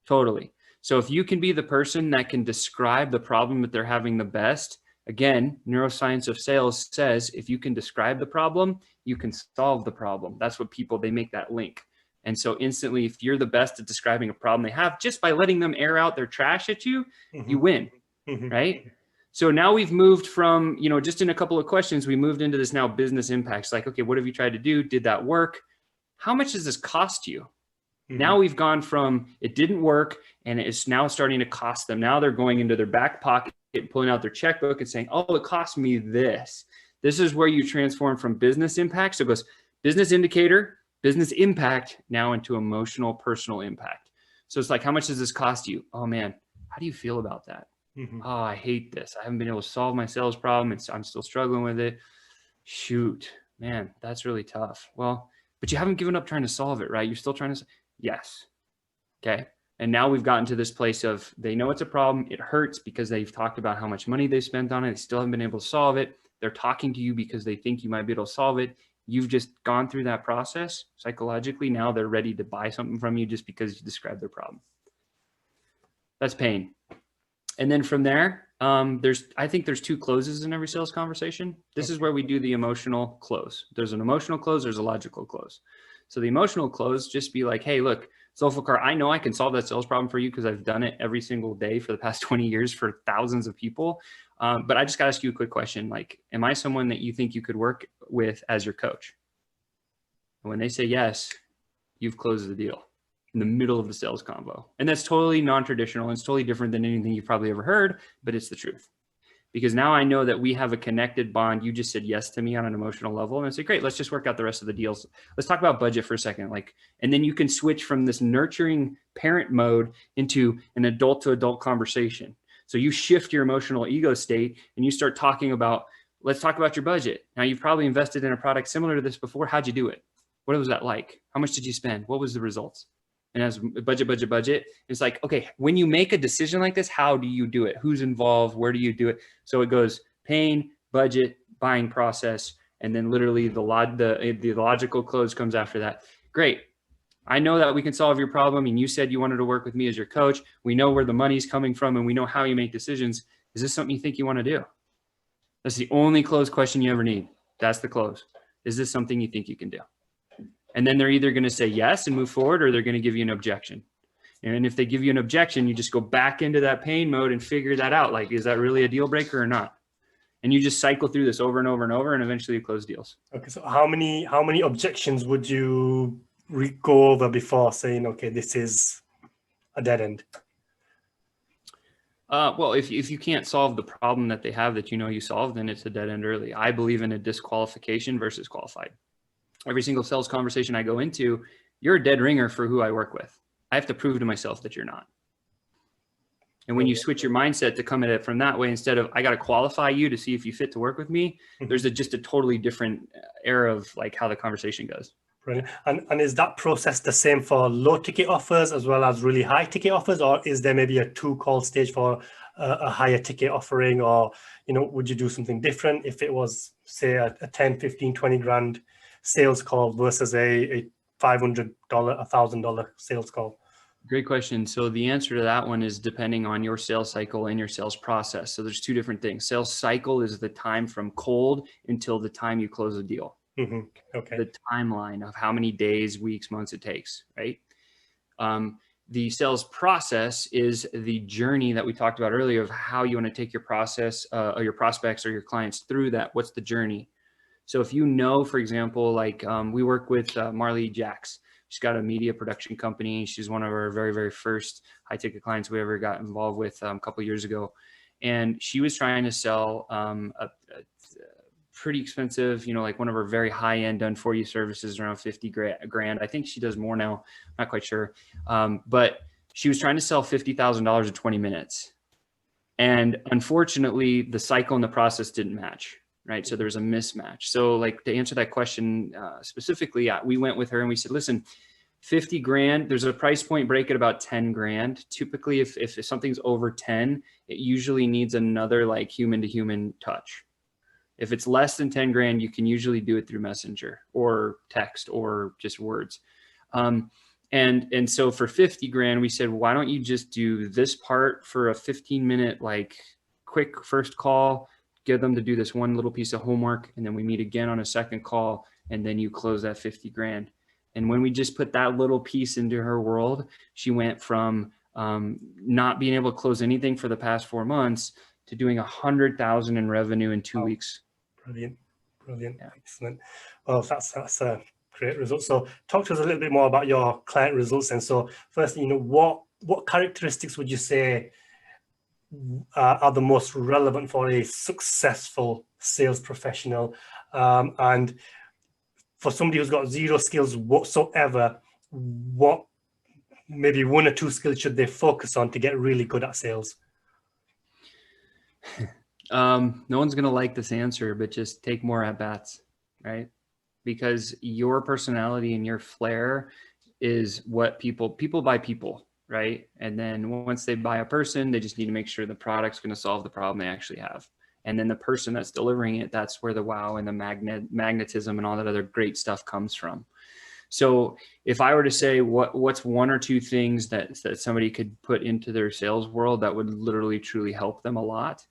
Totally. So if you can be the person that can describe the problem that they're having the best, again, neuroscience of sales says if you can describe the problem, you can solve the problem. That's what they make that link. And so instantly, if you're the best at describing a problem they have, just by letting them air out their trash at you, you win, right? So now we've moved from, just in a couple of questions, we moved into this now business impacts. Like, okay, what have you tried to do? Did that work? How much does this cost you? Now we've gone from it didn't work and it's now starting to cost them. Now they're going into their back pocket, pulling out their checkbook and saying, oh, it cost me this. This is where you transform from business impact. So it goes business indicator, business impact, now into emotional, personal impact. So it's like, how much does this cost you? Oh man, how do you feel about that? Oh, I hate this. I haven't been able to solve my sales problem. I'm still struggling with it. Shoot, man, that's really tough. Well, but you haven't given up trying to solve it, right? You're still trying to. Yes. Okay. And now we've gotten to this place of they know it's a problem. It hurts because they've talked about how much money they spent on it. They still haven't been able to solve it. They're talking to you because they think you might be able to solve it. You've just gone through that process psychologically. Now they're ready to buy something from you just because you described their problem. That's pain. And then from there, I think there's 2 closes in every sales conversation. This is where we do the emotional close. There's an emotional close. There's a logical close. So the emotional close, just be like, hey, look, Zulfikar, I know I can solve that sales problem for you because I've done it every single day for the past 20 years for thousands of people. But I just got to ask you a quick question. Like, am I someone that you think you could work with as your coach? And when they say yes, you've closed the deal in the middle of the sales convo. And that's totally non-traditional. And it's totally different than anything you've probably ever heard, but it's the truth. because now I know that we have a connected bond. You just said yes to me on an emotional level. And I say, great, let's just work out the rest of the deals. Let's talk about budget for a second. Like, and then you can switch from this nurturing parent mode into an adult to adult conversation. So you shift your emotional ego state and you start talking about, let's talk about your budget. Now you've probably invested in a product similar to this before. How'd you do it? What was that like? How much did you spend? What was the results? And as budget, it's like, okay, when you make a decision like this, how do you do it? Who's involved? Where do you do it? So it goes pain, budget, buying process, and then literally the logical close comes after that. Great. I know that we can solve your problem. And you said you wanted to work with me as your coach. We know where the money's coming from and we know how you make decisions. Is this something you think you want to do? That's the only close question you ever need. That's the close. Is this something you think you can do? And then they're either going to say yes and move forward, or they're going to give you an objection. And if they give you an objection, you just go back into that pain mode and figure that out. Like, is that really a deal breaker or not? And you just cycle through this over and over and over, and eventually you close deals. Okay. So how many objections would you go over before saying, okay, this is a dead end? Well, if you can't solve the problem that they have that you know you solved, then it's a dead end early. I believe in a disqualification versus qualified. Every single sales conversation I go into, you're a dead ringer for who I work with. I have to prove to myself that you're not. And when you switch your mindset to come at it from that way, instead of, I got to qualify you to see if you fit to work with me, there's just a totally different era of like how the conversation goes. Brilliant. And is that process the same for low ticket offers as well as really high ticket offers, or is there maybe a 2-call stage for a higher ticket offering? Or, would you do something different if it was, say, a 10, 15, 20 grand sales call versus a $500, $1,000 sales call? Great question. So the answer to that one is depending on your sales cycle and your sales process. So there's 2 different things. Sales cycle is the time from cold until the time you close a deal. Mm-hmm. Okay. The timeline of how many days, weeks, months it takes, right? The sales process is the journey that we talked about earlier of how you want to take your process or your prospects or your clients through that. What's the journey? So if for example, like we work with Marley Jacks. She's got a media production company. She's one of our very, very first high ticket clients we ever got involved with a couple of years ago. And she was trying to sell a pretty expensive, like one of her very high end done for you services around 50 grand. I think she does more now. Not quite sure. But she was trying to sell $50,000 in 20 minutes. And unfortunately, the cycle and the process didn't match. Right. So there's a mismatch. So like to answer that question specifically, we went with her and we said, listen, 50 grand, there's a price point break at about 10 grand. Typically, if something's over 10, it usually needs another like human to human touch. If it's less than 10 grand, you can usually do it through Messenger or text or just words. And so for 50 grand, we said, why don't you just do this part for a 15-minute, like quick first call, get them to do this one little piece of homework. And then we meet again on a second call. And then you close that 50 grand. And when we just put that little piece into her world, she went from not being able to close anything for the past 4 months to doing 100,000 in revenue in 2 weeks. Brilliant. Yeah. Excellent. Well, that's a great result. So talk to us a little bit more about your client results. And so firstly, what characteristics would you say are the most relevant for a successful sales professional? And for somebody who's got 0 skills whatsoever, what maybe 1 or 2 skills should they focus on to get really good at sales? No one's going to like this answer, but just take more at bats, right? Because your personality and your flair is what people buy people. Right. And then once they buy a person, they just need to make sure the product's going to solve the problem they actually have. And then the person that's delivering it, that's where the wow and the magnetism and all that other great stuff comes from. So if I were to say what's 1 or 2 things that somebody could put into their sales world that would literally truly help them a lot,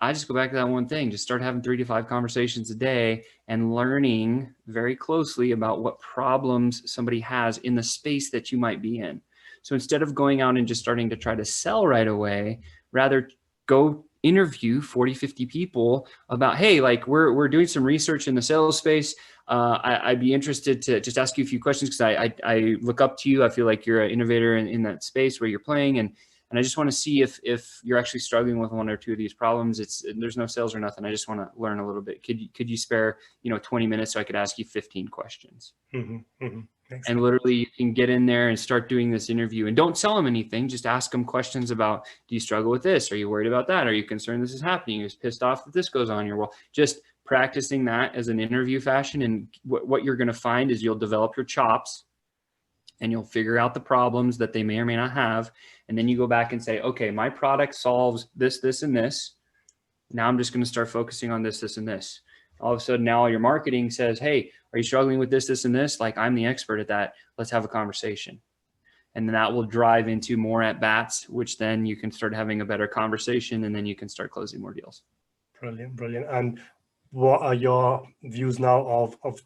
I just go back to that one thing. Just start having 3 to 5 conversations a day and learning very closely about what problems somebody has in the space that you might be in. So instead of going out and just starting to try to sell right away, rather go interview 40, 50 people about, hey, like we're doing some research in the sales space. I'd be interested to just ask you a few questions because I look up to you. I feel like you're an innovator in that space where you're playing. And And I just want to see if you're actually struggling with one or two of these problems. There's no sales or nothing. I just want to learn a little bit. Could you spare, 20 minutes so I could ask you 15 questions? And literally you can get in there and start doing this interview, and don't tell them anything. Just ask them questions about, do you struggle with this? Are you worried about that? Are you concerned this is happening? Are you pissed off that this goes on in your world? Just practicing that as an interview fashion. And what you're going to find is you'll develop your chops, and you'll figure out the problems that they may or may not have. And then you go back and say, okay, my product solves this, this, and this. Now I'm just going to start focusing on this, this, and this. All of a sudden now your marketing says, hey, are you struggling with this, this, and this? Like, I'm the expert at that. Let's have a conversation. And then that will drive into more at bats, which then you can start having a better conversation, and then you can start closing more deals. Brilliant, brilliant. And what are your views now of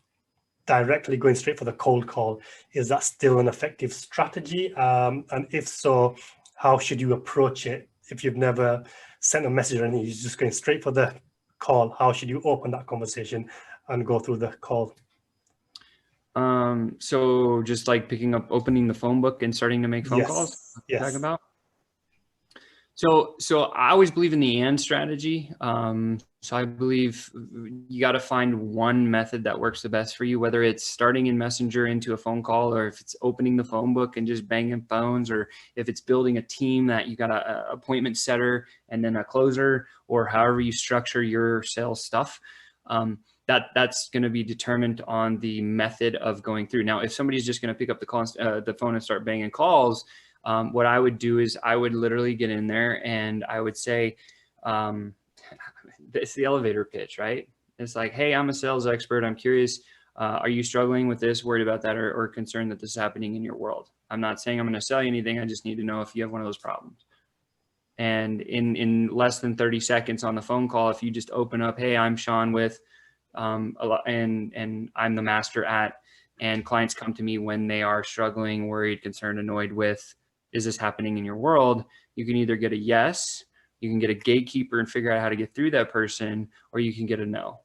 directly going straight for the cold call? Is that still an effective strategy? And if so, how should you approach it? If you've never sent a message or anything, you're just going straight for the call, how should you open that conversation and go through the call? So just like opening the phone book and starting to make phone calls. Yes. Talking about. So I always believe in the and strategy. So I believe you got to find one method that works the best for you, whether it's starting in Messenger into a phone call, or if it's opening the phone book and just banging phones, or if it's building a team that you got a appointment setter and then a closer, or however you structure your sales stuff. That's going to be determined on the method of going through. Now, if somebody's just going to pick up the phone and start banging calls, what I would do is I would literally get in there and I would say, it's the elevator pitch, right? It's like, hey, I'm a sales expert. I'm curious. Are you struggling with this, worried about that, or concerned that this is happening in your world? I'm not saying I'm going to sell you anything. I just need to know if you have one of those problems. And in less than 30 seconds on the phone call, if you just open up, hey, I'm Sean with, and I'm the master at, and clients come to me when they are struggling, worried, concerned, annoyed with, is this happening in your world? You can either get a yes, you can get a gatekeeper and figure out how to get through that person, or you can get a no.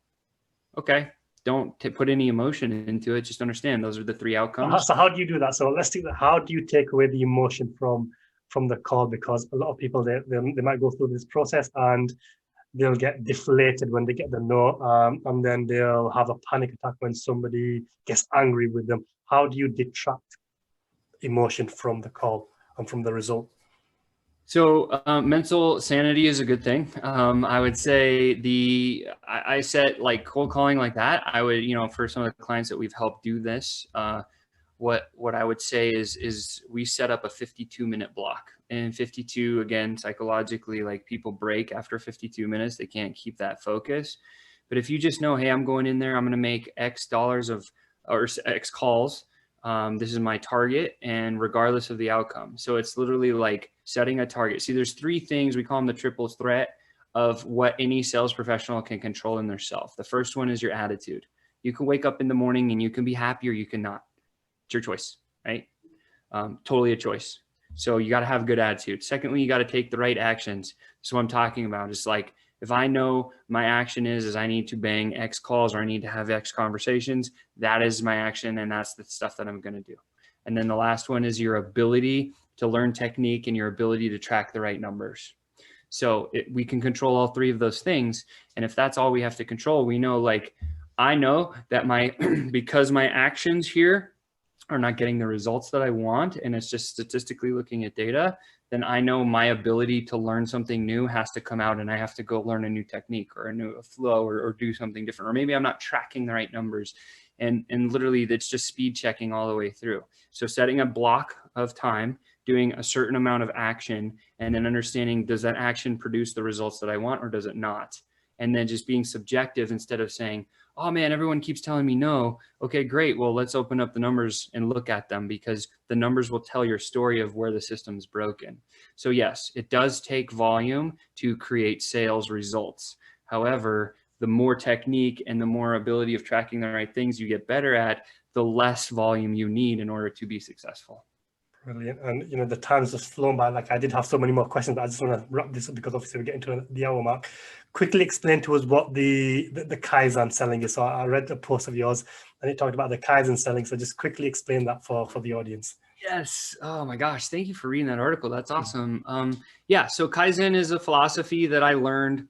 Okay. Don't put any emotion into it. Just understand those are the three outcomes. So how do you do that? So let's take that. How do you take away the emotion from the call? Because a lot of people, they might go through this process and they'll get deflated when they get the no, and then they'll have a panic attack when somebody gets angry with them. How do you detract emotion from the call and from the result? So mental sanity is a good thing. I would say I set like cold calling like that. I would, for some of the clients that we've helped do this, what I would say is we set up a 52-minute block. And 52, again, psychologically, like people break after 52 minutes. They can't keep that focus. But if you just know, hey, I'm going in there, I'm going to make X dollars or X calls. This is my target, and regardless of the outcome. So it's literally like setting a target. See, there's three things, we call them the triple threat of what any sales professional can control in their self. The first one is your attitude. You can wake up in the morning and you can be happy or you cannot. It's your choice, right? Totally a choice. So you got to have a good attitude. Secondly, you got to take the right actions. So what I'm talking about is like, if I know my action is I need to bang X calls or I need to have X conversations, that is my action. And that's the stuff that I'm going to do. And then the last one is your ability to learn technique and your ability to track the right numbers. So we can control all three of those things. And if that's all we have to control, we know, like, I know that because my actions here are not getting the results that I want, and it's just statistically looking at data, then I know my ability to learn something new has to come out, and I have to go learn a new technique or a new flow or do something different. Or maybe I'm not tracking the right numbers, and literally that's just speed checking all the way through. So setting a block of time, doing a certain amount of action, and then understanding, does that action produce the results that I want or does it not? And then just being subjective instead of saying, oh man, everyone keeps telling me no. Okay, great. Well, let's open up the numbers and look at them, because the numbers will tell your story of where the system's broken. So yes, it does take volume to create sales results. However, the more technique and the more ability of tracking the right things you get better at, the less volume you need in order to be successful. Brilliant. And the time's just flown by. Like, I did have so many more questions, but I just want to wrap this up because obviously we're getting to the hour mark. Quickly explain to us what the Kaizen selling is. So I read a post of yours and it talked about the Kaizen selling. So just quickly explain that for the audience. Yes. Oh my gosh. Thank you for reading that article. That's awesome. Yeah. So Kaizen is a philosophy that I learned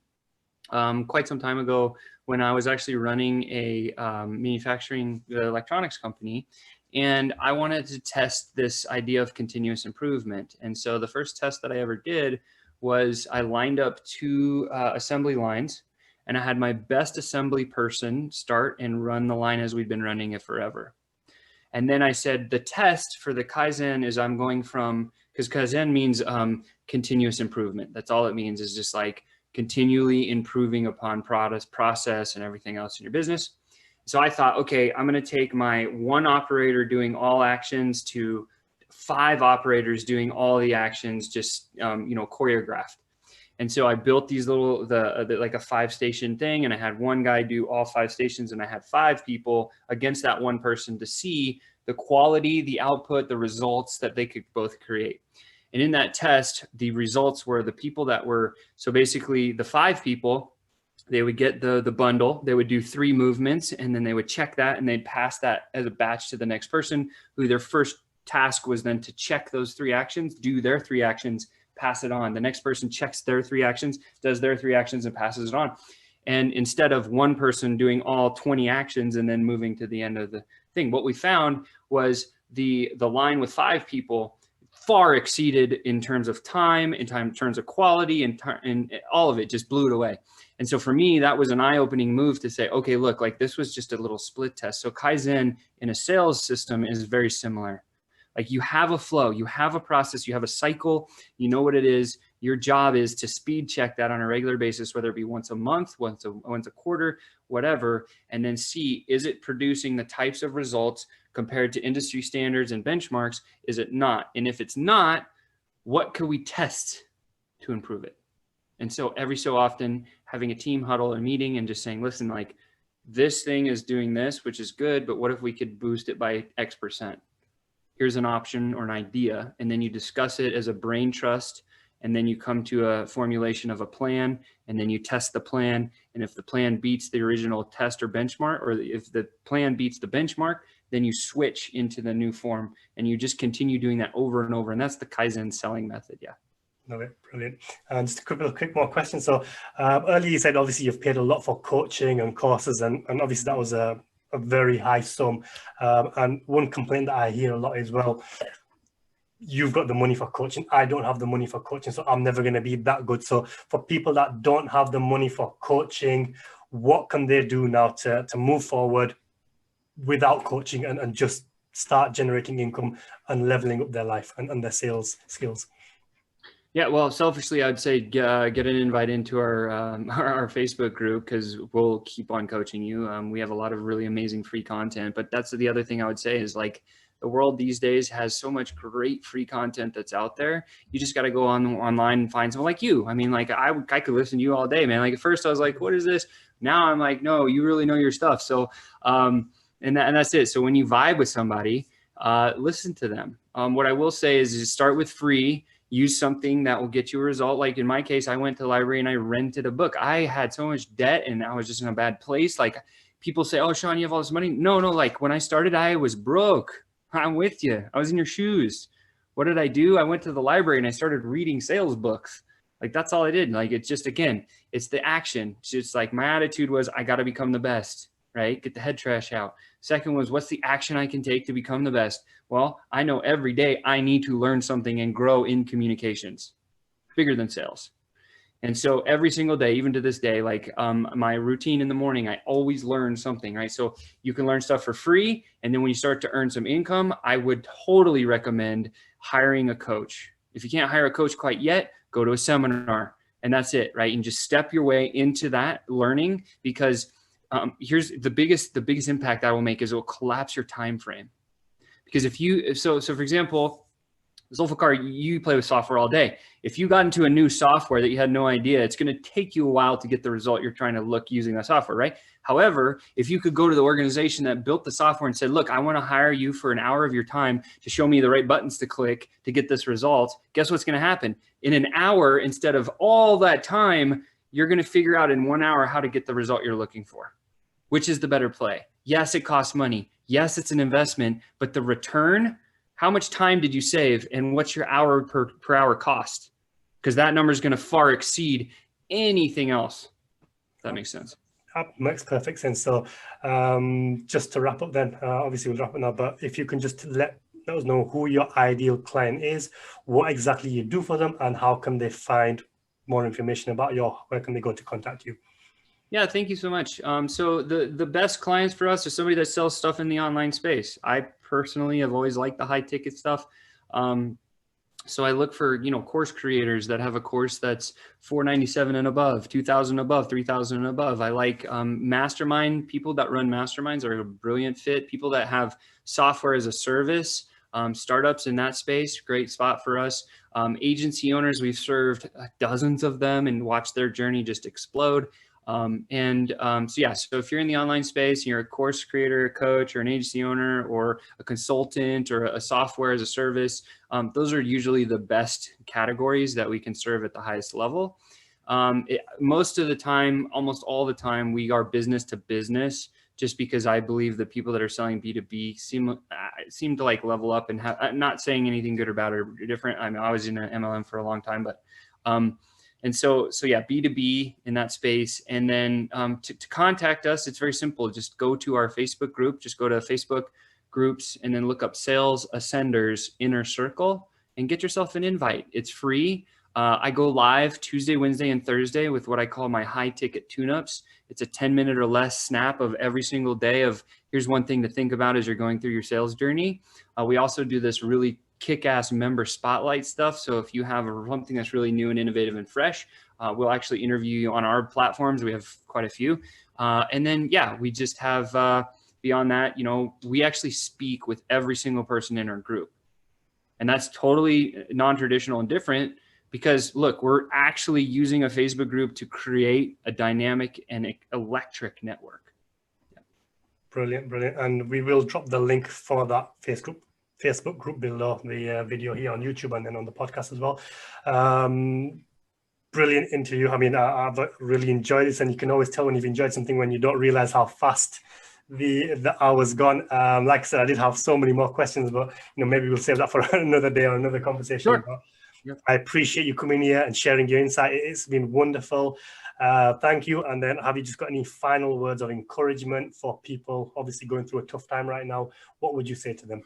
quite some time ago when I was actually running a manufacturing electronics company. And I wanted to test this idea of continuous improvement. And so the first test that I ever did was I lined up two assembly lines, and I had my best assembly person start and run the line as we'd been running it forever. And then I said, the test for the Kaizen is I'm going from, because Kaizen means continuous improvement. That's all it means, is just like continually improving upon product, process, and everything else in your business. So I thought, okay, I'm going to take my one operator doing all actions to 5 operators doing all the actions, just, choreographed. And so I built these little, like a 5-station thing, and I had one guy do all 5 stations, and I had 5 people against that one person to see the quality, the output, the results that they could both create. And in that test, the results were the people that were, so basically the 5 people, they would get the bundle, they would do 3 movements, and then they would check that, and they'd pass that as a batch to the next person, who their first task was then to check those 3 actions, do their 3 actions, pass it on. The next person checks their 3 actions, does their 3 actions, and passes it on. And instead of one person doing all 20 actions and then moving to the end of the thing, what we found was the line with 5 people far exceeded in terms of time, in terms of quality, and all of it just blew it away. And so for me, that was an eye-opening move to say, okay, look, like this was just a little split test. So Kaizen in a sales system is very similar. Like you have a flow, you have a process, you have a cycle, you know what it is. Your job is to speed check that on a regular basis, whether it be once a month, once a quarter, whatever, and then see, is it producing the types of results compared to industry standards and benchmarks? Is it not? And if it's not, what could we test to improve it? And so every so often having a team huddle or meeting and just saying, listen, like this thing is doing this, which is good, but what if we could boost it by X%? Here's an option or an idea. And then you discuss it as a brain trust. And then you come to a formulation of a plan, and then you test the plan. And if the plan beats the original test or benchmark, or if the plan beats the benchmark, then you switch into the new form, and you just continue doing that over and over. And that's the Kaizen selling method. Yeah. Okay, brilliant. And just a couple of quick more questions. So earlier you said, obviously you've paid a lot for coaching and courses, and obviously that was a very high sum. And one complaint that I hear a lot is, well, you've got the money for coaching, I don't have the money for coaching, so I'm never going to be that good. So for people that don't have the money for coaching, what can they do now to move forward without coaching and just start generating income and leveling up their life and their sales skills? Yeah, well, selfishly, I'd say get an invite into our Facebook group, because we'll keep on coaching you. We have a lot of really amazing free content, but that's the other thing I would say is, like, the world these days has so much great free content that's out there. You just got to go online and find someone like you. I mean, like I could listen to you all day, man. Like at first I was like, what is this? Now I'm like, no, you really know your stuff. So, and that's it. So when you vibe with somebody, listen to them. What I will say is just start with free. Use something that will get you a result. Like in my case, I went to the library and I rented a book. I had so much debt and I was just in a bad place. Like people say, oh, Sean, you have all this money. No, like when I started, I was broke. I'm with you. I was in your shoes. What did I do? I went to the library and I started reading sales books. Like that's all I did. Like it's just, again, it's the action. It's just like my attitude was, I got to become the best, right? Get the head trash out. Second was, what's the action I can take to become the best? Well, I know every day I need to learn something and grow in communications, bigger than sales. And so every single day, even to this day, like my routine in the morning, I always learn something, right? So you can learn stuff for free. And then when you start to earn some income, I would totally recommend hiring a coach. If you can't hire a coach quite yet, go to a seminar, and that's it, right? And just step your way into that learning, because here's the biggest impact that will make is it will collapse your time frame. Because if you, so for example, Zulfikar, you play with software all day. If you got into a new software that you had no idea, it's going to take you a while to get the result you're trying to look using that software, right? However, if you could go to the organization that built the software and said, look, I want to hire you for an hour of your time to show me the right buttons to click to get this result, guess what's going to happen? In an hour, instead of all that time, you're going to figure out in 1 hour how to get the result you're looking for. Which is the better play? Yes, it costs money. Yes, it's an investment, but the return, how much time did you save and what's your hour per hour cost? Because that number is going to far exceed anything else. If that makes sense. That makes perfect sense. So just to wrap up then, obviously we'll wrap it now, but if you can just let us know who your ideal client is, what exactly you do for them, and how can they find more information about where can they go to contact you? Yeah, thank you so much. So the best clients for us are somebody that sells stuff in the online space. I personally have always liked the high ticket stuff. So I look for, course creators that have a course that's $497 and above, $2,000 above, $3,000 and above. I like mastermind people that run masterminds are a brilliant fit. People that have software as a service, startups in that space, great spot for us. Agency owners, we've served dozens of them and watched their journey just explode. So if you're in the online space, you're a course creator, a coach, or an agency owner, or a consultant, or a software as a service, those are usually the best categories that we can serve at the highest level. Most of the time, almost all the time, we are business to business, just because I believe the people that are selling B2B seem to like level up and I'm not saying anything good or bad or different. I mean, I was in an MLM for a long time, but and so yeah, B2B in that space. And then to contact us, it's very simple. Just go to our Facebook group, just go to Facebook groups and then look up Sales Ascenders Inner Circle and get yourself an invite. It's free. I go live Tuesday, Wednesday, and Thursday with what I call my high ticket tune-ups. It's a 10-minute or less snap of every single day of here's one thing to think about as you're going through your sales journey. We also do this really kick-ass member spotlight stuff. So if you have something that's really new and innovative and fresh, we'll actually interview you on our platforms. We have quite a few. And then, yeah, we just have, beyond that, we actually speak with every single person in our group. And that's totally non-traditional and different because look, we're actually using a Facebook group to create a dynamic and electric network. Yeah. Brilliant. And we will drop the link for that Facebook group below the video here on YouTube and then on the podcast as well. Brilliant interview. I mean, I've really enjoyed this, and you can always tell when you've enjoyed something when you don't realize how fast the hour's gone. Like I said, I did have so many more questions, but maybe we'll save that for another day or another conversation. Sure. Yep. I appreciate you coming here and sharing your insight. It's been wonderful. Thank you. And then have you just got any final words of encouragement for people obviously going through a tough time right now? What would you say to them?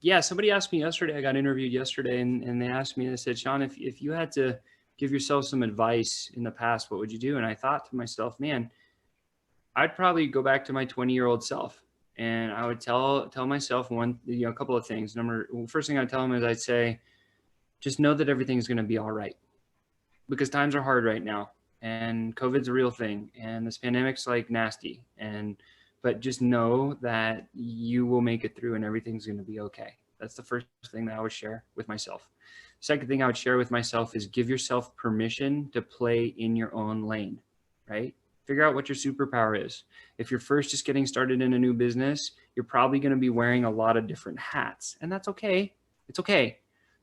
Yeah, somebody asked me yesterday, I got interviewed yesterday, and they asked me, they said, Sean, if you had to give yourself some advice in the past, what would you do? And I thought to myself, man, I'd probably go back to my 20-year-old self. And I would tell myself a couple of things. First thing I'd tell them is I'd say, just know that everything's going to be all right, because times are hard right now, and COVID's a real thing, and this pandemic's like nasty, but just know that you will make it through and everything's going to be okay. That's the first thing that I would share with myself. Second thing I would share with myself is give yourself permission to play in your own lane, right? Figure out what your superpower is. If you're first just getting started in a new business, you're probably going to be wearing a lot of different hats, and that's okay. It's okay.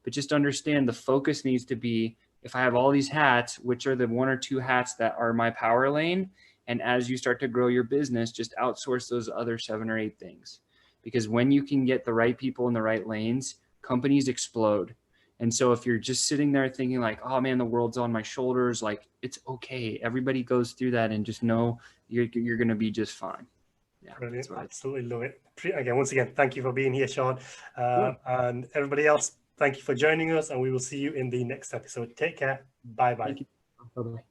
But just understand the focus needs to be, if I have all these hats, which are the one or two hats that are my power lane? And as you start to grow your business, just outsource those other 7 or 8 things. Because when you can get the right people in the right lanes, companies explode. And so if you're just sitting there thinking like, oh man, the world's on my shoulders, like it's okay. Everybody goes through that, and just know you're going to be just fine. Yeah, brilliant. Absolutely love it. Once again, thank you for being here, Sean. And everybody else, thank you for joining us, and we will see you in the next episode. Take care. Bye-bye. Thank you. Bye-bye.